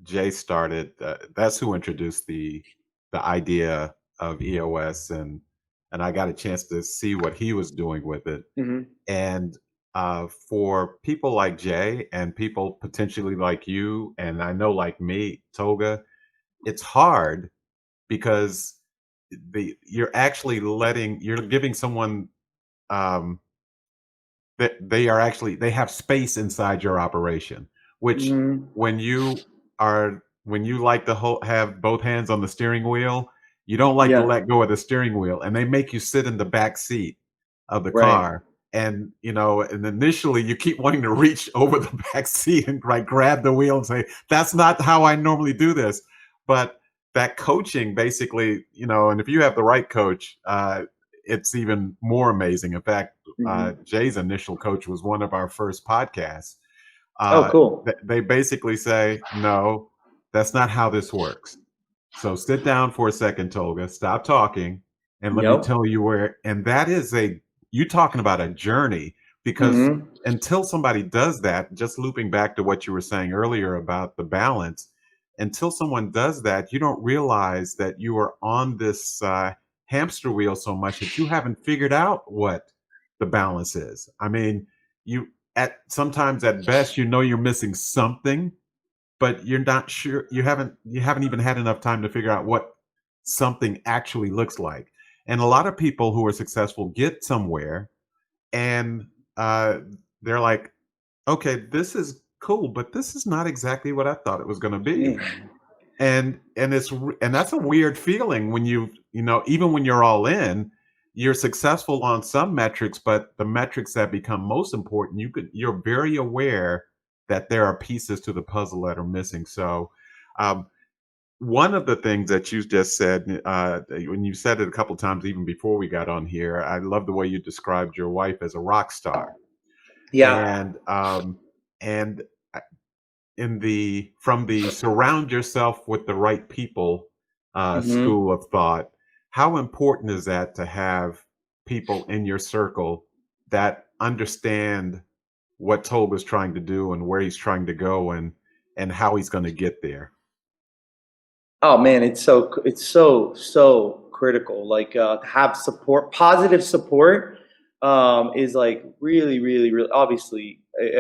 Jay started. That's who introduced the idea of EOS, and I got a chance to see what he was doing with it. And for people like Jay and people potentially like you, and I know like me, Toga, it's hard because you're giving someone that they have space inside your operation, which when you like to have both hands on the steering wheel, you don't like to let go of the steering wheel, and they make you sit in the back seat of the car. And and initially you keep wanting to reach over the back seat and grab the wheel and say, that's not how I normally do this. But that coaching basically, and if you have the right coach, it's even more amazing. In fact, Jay's initial coach was one of our first podcasts. Cool. They basically say, no, that's not how this works. So sit down for a second, Tolga, stop talking, and let me tell you where. And that is you talking about a journey, because until somebody does that, just looping back to what you were saying earlier about the balance, until someone does that, you don't realize that you are on this hamster wheel so much that you haven't figured out what the balance is. I mean, sometimes at best, you're missing something, but you're not sure. You haven't even had enough time to figure out what something actually looks like. And a lot of people who are successful get somewhere and they're like, okay, this is cool, but this is not exactly what I thought it was going to be. And that's a weird feeling when even when you're all in, you're successful on some metrics, but the metrics that become most important, you're very aware that there are pieces to the puzzle that are missing. So one of the things that you just said, when you said it a couple of times, even before we got on here, I love the way you described your wife as a rock star. Yeah. And from the surround yourself with the right people school of thought, how important is that to have people in your circle that understand what Tolga's trying to do and where he's trying to go and how he's going to get there? Oh man, it's so critical. Like to have support, positive support, is like really obviously.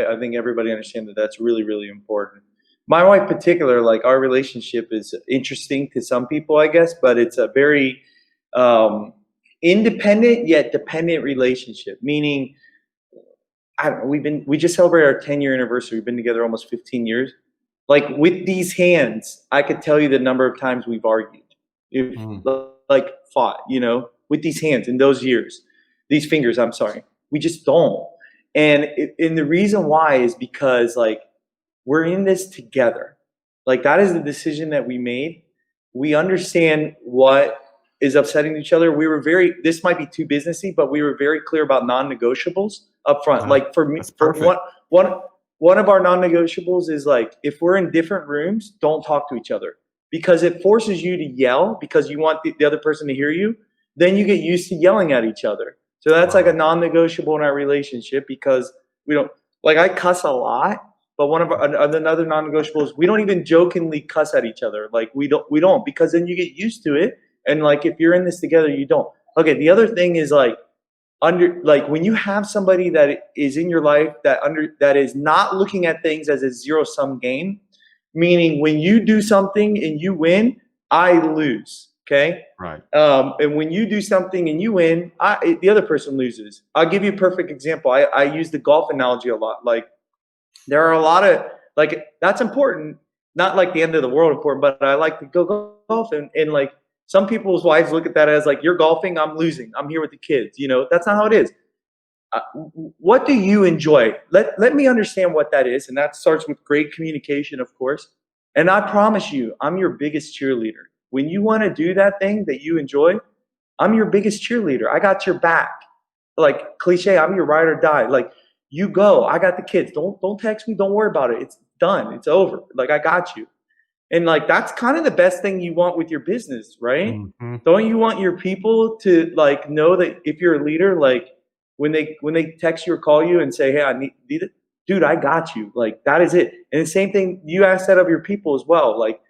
I think everybody understands that that's really, really important. My wife, in particular, like our relationship is interesting to some people, I guess, but it's a very independent yet dependent relationship. Meaning, we just celebrated our 10-year anniversary. We've been together almost 15 years. Like with these hands, I could tell you the number of times we've argued. if like fought, with these hands in those years, these fingers, I'm sorry. We just don't. And the reason why is because like we're in this together. Like that is the decision that we made. We understand what is upsetting each other. We were this might be too businessy, but we were very clear about non-negotiables up front. Like for me, one of our non-negotiables is like, if we're in different rooms, don't talk to each other, because it forces you to yell because you want the other person to hear you. Then you get used to yelling at each other. So that's like a non-negotiable in our relationship, because we don't, like, I cuss a lot, but another non-negotiable is we don't even jokingly cuss at each other. Like we don't, because then you get used to it. And like, if you're in this together, you don't. Okay. The other thing is like, when you have somebody that is in your life that is not looking at things as a zero-sum game, meaning when you do something and you win, I lose. Okay. Right. And when you do something and you win, the other person loses. I'll give you a perfect example. I use the golf analogy a lot. Like there are a lot of, like, that's important, not like the end of the world important, but I like to go golf and like some people's wives look at that as like, you're golfing, I'm losing, I'm here with the kids. That's not how it is. What do you enjoy? Let me understand what that is. And that starts with great communication, of course. And I promise you, I'm your biggest cheerleader. When you want to do that thing that you enjoy, I'm your biggest cheerleader. I got your back. Like cliche, I'm your ride or die. Like you go, I got the kids. Don't text me. Don't worry about it. It's done. It's over. Like I got you. And like, that's kind of the best thing you want with your business, right? Mm-hmm. Don't you want your people to like know that if you're a leader, like when they text you or call you and say, hey, I need it, dude, I got you. Like that is it. And the same thing, you ask that of your people as well. Like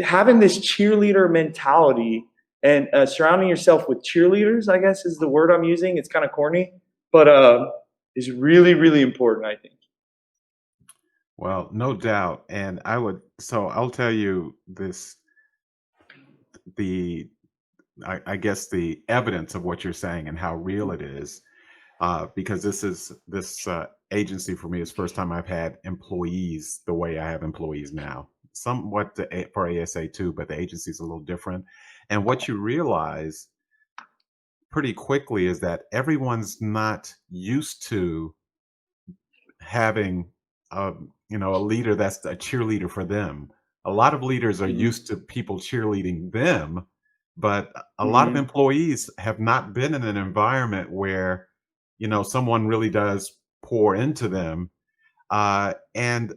having this cheerleader mentality and surrounding yourself with cheerleaders, I guess is the word I'm using. It's kind of corny, but is really, really important, I think. Well, no doubt. And I'll tell you this, I guess the evidence of what you're saying and how real it is, because this agency for me is first time I've had employees the way I have employees now. Somewhat for ASA too, but the agency is a little different. And what you realize pretty quickly is that everyone's not used to having a leader that's a cheerleader for them. A lot of leaders are used to people cheerleading them, but a lot of employees have not been in an environment where, someone really does pour into them. And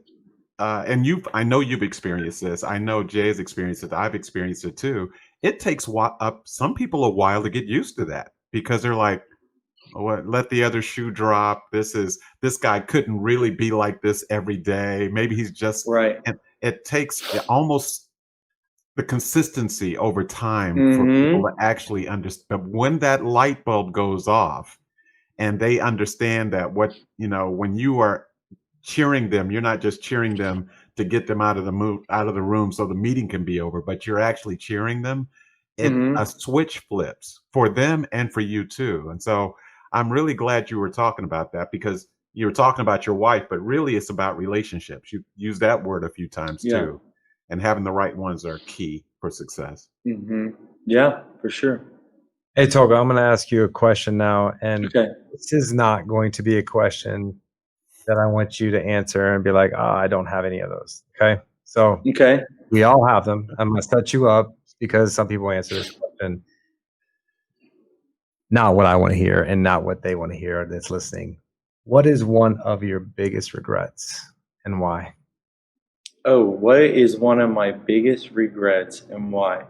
I know you've experienced this. I know Jay has experienced it. I've experienced it too. It takes some people a while to get used to that, because they're like, let the other shoe drop. This guy couldn't really be like this every day. Maybe he's just right. And it takes almost the consistency over time for people to actually understand. But when that light bulb goes off and they understand that when you are cheering them, you're not just cheering them to get them out of the room so the meeting can be over, but you're actually cheering them. A switch flips for them and for you too. And so I'm really glad you were talking about that, because you were talking about your wife, but really it's about relationships. You used that word a few times too, and having the right ones are key for success. Yeah, for sure. Hey, Toga, I'm going to ask you a question now, and this is not going to be a question that I want you to answer and be like, I don't have any of those. Okay. So we all have them. I'm going to set you up because some people answer this question. Not what I want to hear and not what they want to hear that's listening. What is one of your biggest regrets and why? Oh, what is one of my biggest regrets and why?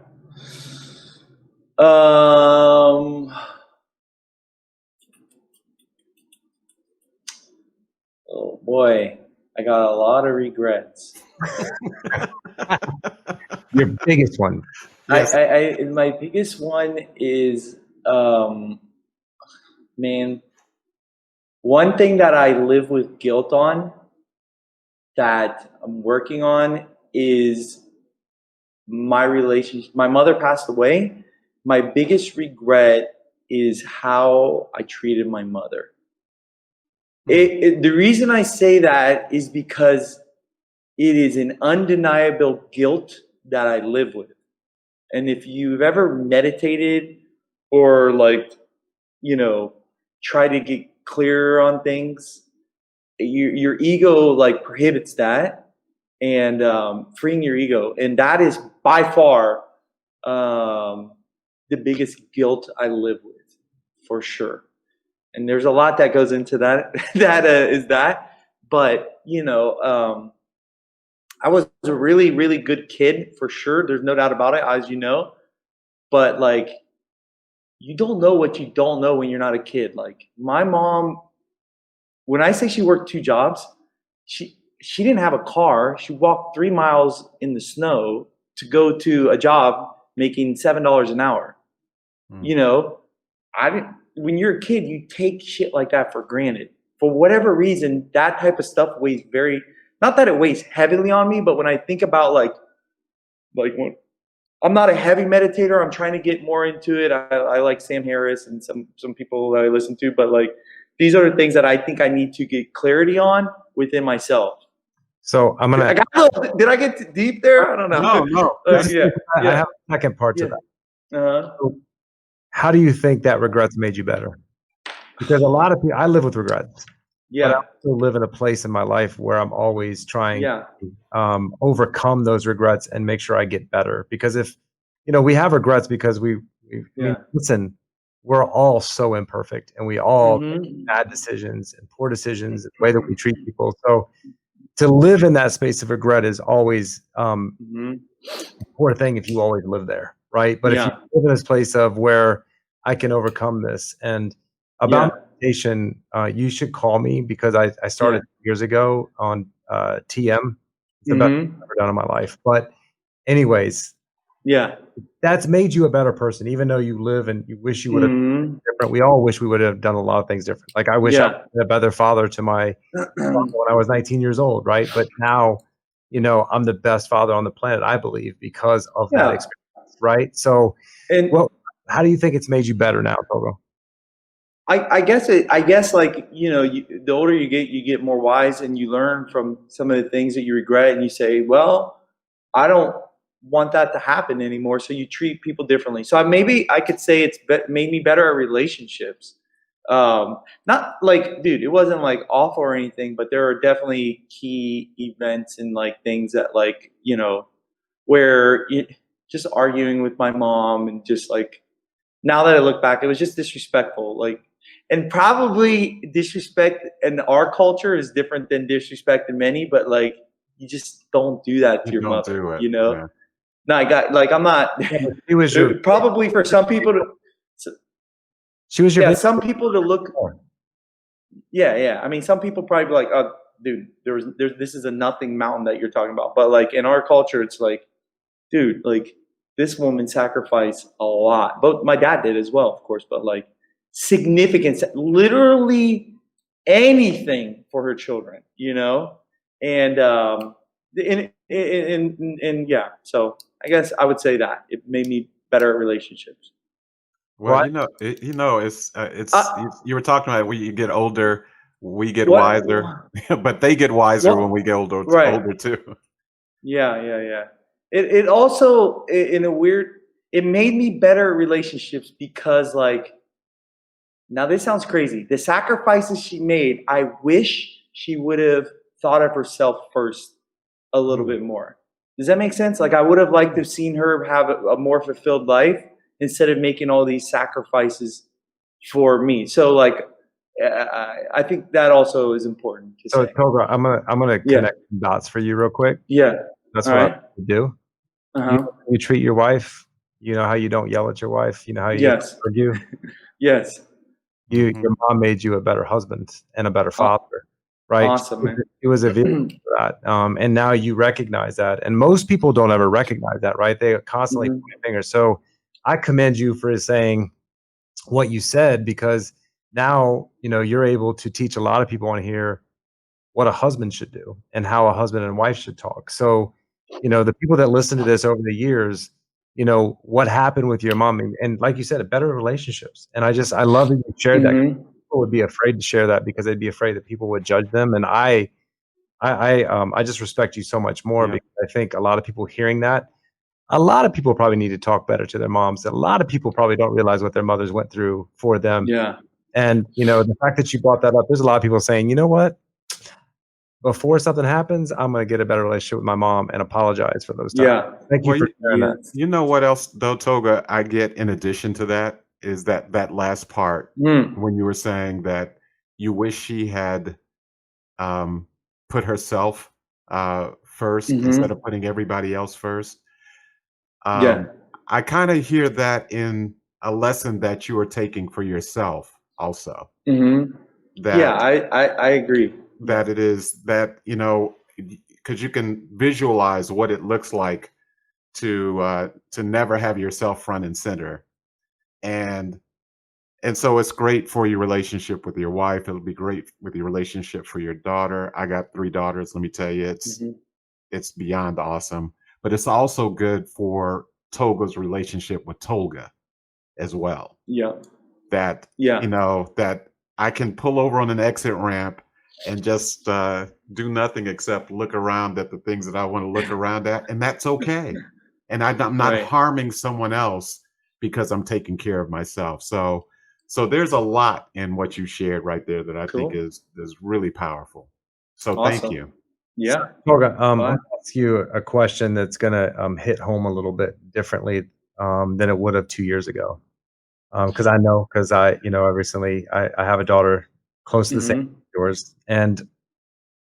Oh boy, I got a lot of regrets. Your biggest one. Yes. My biggest one is, man, one thing that I live with guilt on that I'm working on is my relationship. My mother passed away. My biggest regret is how I treated my mother. The reason I say that is because it is an undeniable guilt that I live with. And if you've ever meditated or like, try to get clearer on things, your ego like prohibits that, and freeing your ego. And that is by far the biggest guilt I live with, for sure. And there's a lot that goes into that. But I was a really, really good kid, for sure. There's no doubt about it, as you know. But like, you don't know what you don't know when you're not a kid. Like my mom, when I say she worked 2 jobs, she didn't have a car. She walked 3 miles in the snow to go to a job making $7 an hour. When you're a kid, you take shit like that for granted. For whatever reason, that type of stuff weighs not that it weighs heavily on me, but when I think about like when I'm not a heavy meditator, I'm trying to get more into it. I like Sam Harris and some people that I listen to, but like these are the things that I think I need to get clarity on within myself. So I'm gonna. Did I get too deep there? I don't know. No. I have a second part to that. So how do you think that regrets made you better? Because a lot of people, I live with regrets. Yeah. But I also live in a place in my life where I'm always trying to overcome those regrets and make sure I get better. Because if, we have regrets because I mean, listen, we're all so imperfect and we all make bad decisions and poor decisions in the way that we treat people. So to live in that space of regret is always a poor thing if you always live there, right? But if you live in this place of where I can overcome this, and about meditation, you should call me because I started years ago on TM. It's the best I've ever done in my life. But anyways, that's made you a better person, even though you live and you wish you would have done different. We all wish we would have done a lot of things different. Like I wish I was a better father to my son when I was 19 years old, right? But now, I'm the best father on the planet, I believe, because of that experience, right? So, how do you think it's made you better now, Toga? I guess like, the older you get more wise, and you learn from some of the things that you regret, and you say, well, I don't want that to happen anymore. So you treat people differently. So maybe I could say it's made me better at relationships. Not like, dude, it wasn't like awful or anything, but there are definitely key events and like things that like, where just arguing with my mom, and just like, now that I look back, it was just disrespectful. Like, and probably disrespect in our culture is different than disrespect in many, but like, you just don't do that to your mother, No, I got like, I'm not. She was probably for some people to. She was your. Some people to look. I mean, some people probably be like, "Oh, dude, this is a nothing mountain that you're talking about." But like in our culture, it's like, dude, like this woman sacrificed a lot. But my dad did as well, of course. But like significant, literally anything for her children, and so I guess I would say that it made me better at relationships. Well, it's you were talking about when you get older, we get wiser, but they get wiser when we get older too. Yeah. It also, in a weird, it made me better at relationships because like, now this sounds crazy. The sacrifices she made, I wish she would have thought of herself first a little bit more. Does that make sense? Like I would have liked to have seen her have a more fulfilled life instead of making all these sacrifices for me. So like, I think that also is important to say. Toga, I'm gonna connect some dots for you real quick. Yeah, that's what I do. You treat your wife. You know how you don't yell at your wife. You know how you argue. Yes. Your mom made you a better husband and a better father, right? Awesome, man. It was a vehicle for that. And now you recognize that. And most people don't ever recognize that, right? They constantly point fingers. So I commend you for saying what you said, because now, you're able to teach a lot of people on here what a husband should do and how a husband and wife should talk. So, the people that listen to this over the years, what happened with your mom, and like you said, better relationships. And I love that you shared that. People would be afraid to share that because they'd be afraid that people would judge them. And I just respect you so much more because I think a lot of people hearing that a lot of people probably need to talk better to their moms. A lot of people probably don't realize what their mothers went through for them. Yeah. And, the fact that you brought that up, there's a lot of people saying, you know what? Before something happens, I'm going to get a better relationship with my mom and apologize for those times. Yeah. Thank you for sharing that. You know what else, though, Toga, I get in addition to that is that last part when you were saying that you wish she had put herself first instead of putting everybody else first. I kind of hear that in a lesson that you are taking for yourself also. I agree. That it is that, because you can visualize what it looks like to never have yourself front and center. And so it's great for your relationship with your wife. It'll be great with your relationship for your daughter. I got 3 daughters. Let me tell you, it's beyond awesome. But it's also good for Toga's relationship with Tolga as well. That that I can pull over on an exit ramp and just do nothing except look around at the things that I want to look around at, and that's okay. And I'm not harming someone else because I'm taking care of myself. So there's a lot in what you shared right there that I think is really powerful. So thank you. Yeah. Toga, I'm going to ask you a question that's going to hit home a little bit differently than it would have 2 years ago. Because I recently I have a daughter close to the same as yours, and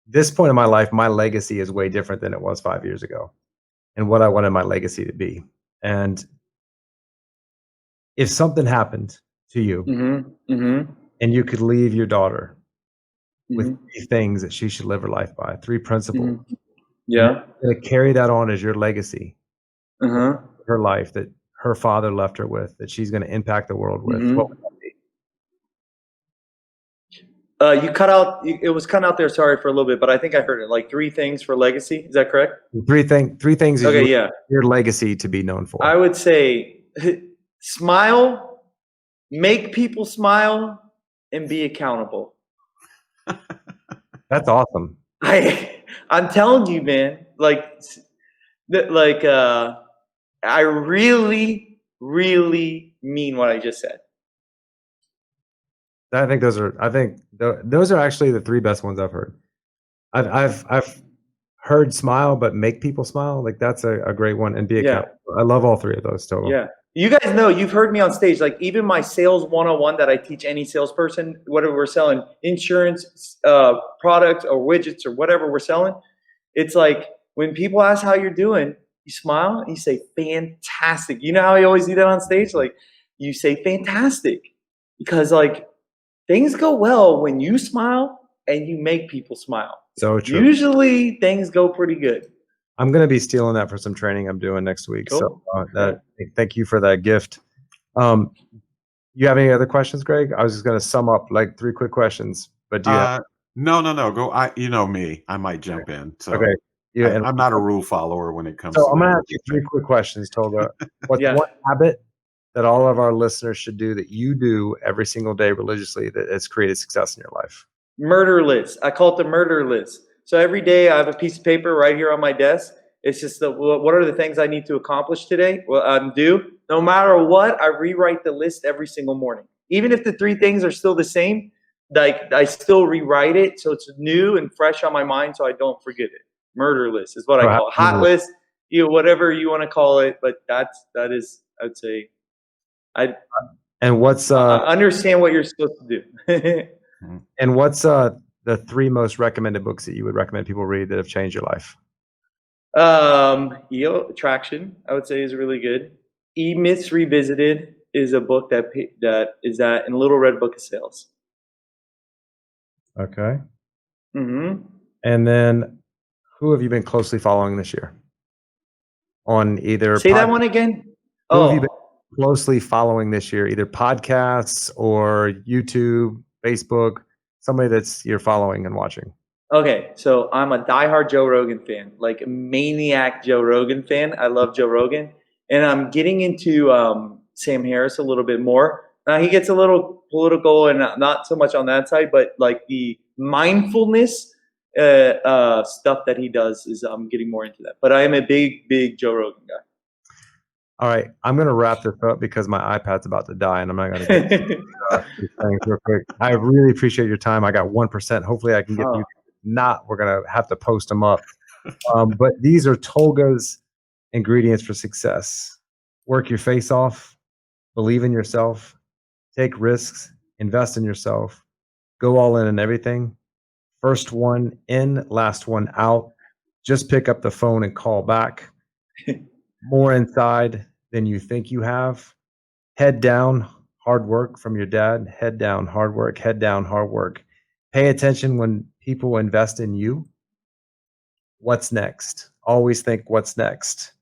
this point in my life, my legacy is way different than it was 5 years ago, and what I wanted my legacy to be. And if something happened to you, and you could leave your daughter with 3 things that she should live her life by, 3 principles, yeah, to carry that on as your legacy, her life that her father left her with, that she's going to impact the world with. What would that be? You cut out. It was cut out there. Sorry for a little bit, but I think I heard it. Like 3 things for legacy. Is that correct? 3 things. Okay, your legacy to be known for. I would say smile, make people smile, and be accountable. That's awesome. I'm telling you, man. I really, really mean what I just said. I think those are actually the 3 best ones I've heard. I've heard smile, but make people smile. Like that's a great one. And be accountable. I love all 3 of those, Toga. Yeah. You guys know, you've heard me on stage, like even my sales 101 that I teach any salesperson, whatever we're selling, insurance, products or widgets or whatever we're selling. It's like when people ask how you're doing, you smile and you say, fantastic. You know how I always do that on stage? Like you say fantastic because like things go well when you smile and you make people smile. So true. Usually things go pretty good. I'm going to be stealing that for some training I'm doing next week. Cool. So thank you for that gift. You have any other questions, Greg? I was just going to sum up like 3 quick questions, but do you have? No. Go. You know me. I might jump in. So okay. Yeah, I'm not a rule follower when it comes to I'm going to that. ask you 3 quick questions, Toga. What's one habit that all of our listeners should do that you do every single day religiously that has created success in your life? Murder list. I call it the murder list. So every day I have a piece of paper right here on my desk. It's just what are the things I need to accomplish today? No matter what, I rewrite the list every single morning. Even if the 3 things are still the same, like I still rewrite it so it's new and fresh on my mind so I don't forget it. Murder list is what I call it. Hot list, whatever you want to call it, but that is, I'd say, and what's understand what you're supposed to do. And what's the 3 most recommended books that you would recommend people read that have changed your life? Traction, I would say, is really good. E-Myths Revisited is a book that is that in Little Red Book of Sales. Okay. And then, who have you been closely following this year? On either say that one again. Who have you been closely following this year? Either podcasts or YouTube, Facebook, somebody that's you're following and watching. Okay, so I'm a diehard Joe Rogan fan, like a maniac Joe Rogan fan. I love Joe Rogan, and I'm getting into Sam Harris a little bit more. Now he gets a little political and not so much on that side, but like the mindfulness stuff that he does is I'm getting more into that. But I am a big Joe Rogan guy. All right, I'm going to wrap this up because my iPad's about to die, and I'm not going to get these things real quick. I really appreciate your time. I got 1%. Hopefully, I can get these. Not, we're going to have to post them up. But these are Tolga's ingredients for success. Work your face off. Believe in yourself. Take risks. Invest in yourself. Go all in everything. First one in, last one out. Just pick up the phone and call back. More inside than you think you have. Head down, hard work from your dad. Head down, hard work. Head down, hard work. Pay attention when people invest in you. What's next? Always think what's next.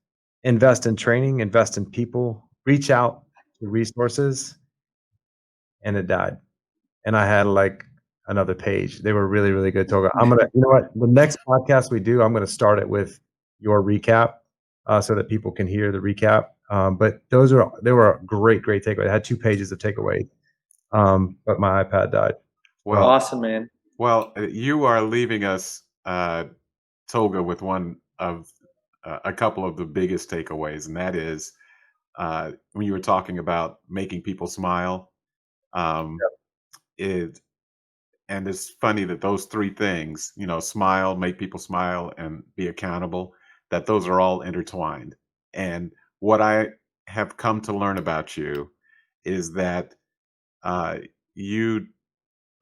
Invest in training, invest in people, reach out to resources. And it died. And I had like another page. They were really, really good, Toga. I'm going to, you know what? The next podcast we do, I'm going to start it with your recap so that people can hear the recap. But they were great takeaways. I had 2 pages of takeaways, but my iPad died. Well, awesome, man. Well, you are leaving us, Toga, with one of a couple of the biggest takeaways, and that is when you were talking about making people smile. And it's funny that those 3 things, smile, make people smile, and be accountable, that those are all intertwined. And what I have come to learn about you is that you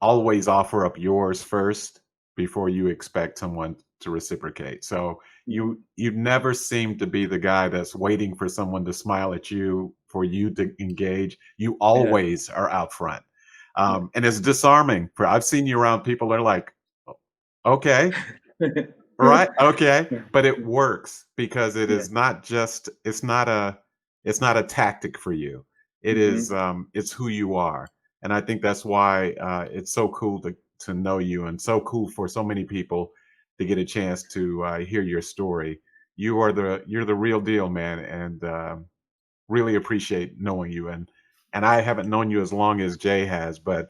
always offer up yours first before you expect someone to reciprocate. So you never seem to be the guy that's waiting for someone to smile at you for you to engage. You always are out front. And it's disarming. I've seen you around people that are like, okay, right, okay, but it works because it is not just. It's not a tactic for you. It is. It's who you are, and I think that's why it's so cool to know you, and so cool for so many people to get a chance to hear your story. You're the real deal, man, and really appreciate knowing you. And I haven't known you as long as Jay has, but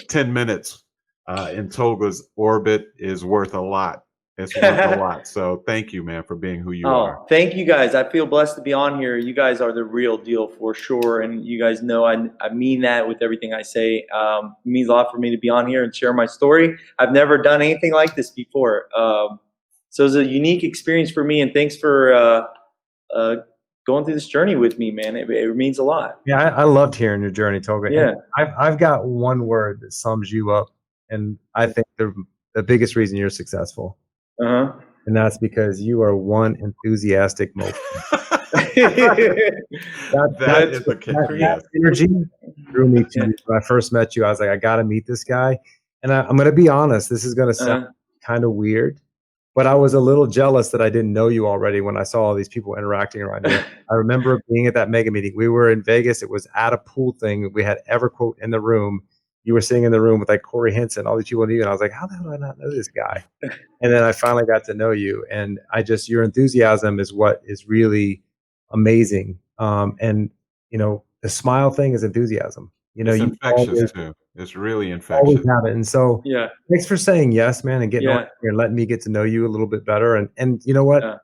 10 minutes in Toga's orbit is worth a lot. It's worth a lot. So thank you, man, for being who you are. Thank you, guys. I feel blessed to be on here. You guys are the real deal for sure. And you guys know I mean that with everything I say. It means a lot for me to be on here and share my story. I've never done anything like this before. So it's a unique experience for me. And thanks for going through this journey with me, man. It means a lot. Yeah, I loved hearing your journey, Toga. Yeah. And I've got one word that sums you up, and I think the biggest reason you're successful. And that's because you are one enthusiastic mope. that is the kicker. That energy drew me to you. When I first met you, I was like, I got to meet this guy. And I'm going to be honest, this is going to sound kind of weird, but I was a little jealous that I didn't know you already when I saw all these people interacting around you. I remember being at that mega meeting. We were in Vegas. It was at a pool thing. We had EverQuote in the room. You were sitting in the room with like Corey Henson, all these people knew you. And I was like, how the hell do I not know this guy? And then I finally got to know you. And your enthusiasm is what is really amazing. And, the smile thing is enthusiasm. It's infectious too. It's really infectious. Always have it. And so thanks for saying yes, man, and getting on here and letting me get to know you a little bit better. And you know what?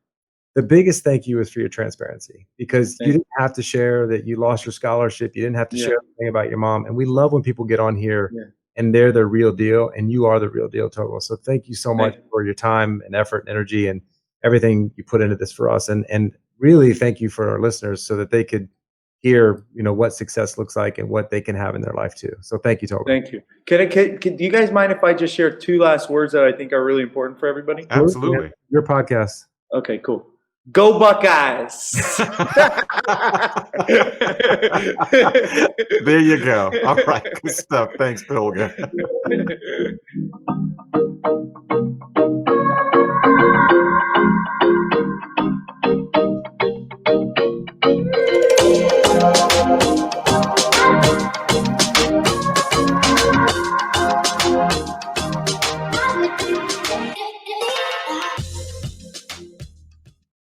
The biggest thank you is for your transparency, because you didn't have to share that you lost your scholarship. You didn't have to share anything about your mom. And we love when people get on here and they're the real deal, and you are the real deal, Toga. So thank you so much for your time and effort and energy and everything you put into this for us. And really thank you for our listeners so that they could hear, what success looks like and what they can have in their life too. So thank you, Toga. Thank you. Can do you guys mind if I just share 2 last words that I think are really important for everybody? Absolutely. Your podcast. Okay, cool. Go Buckeyes! There you go. All right, good stuff. Thanks, Tolga.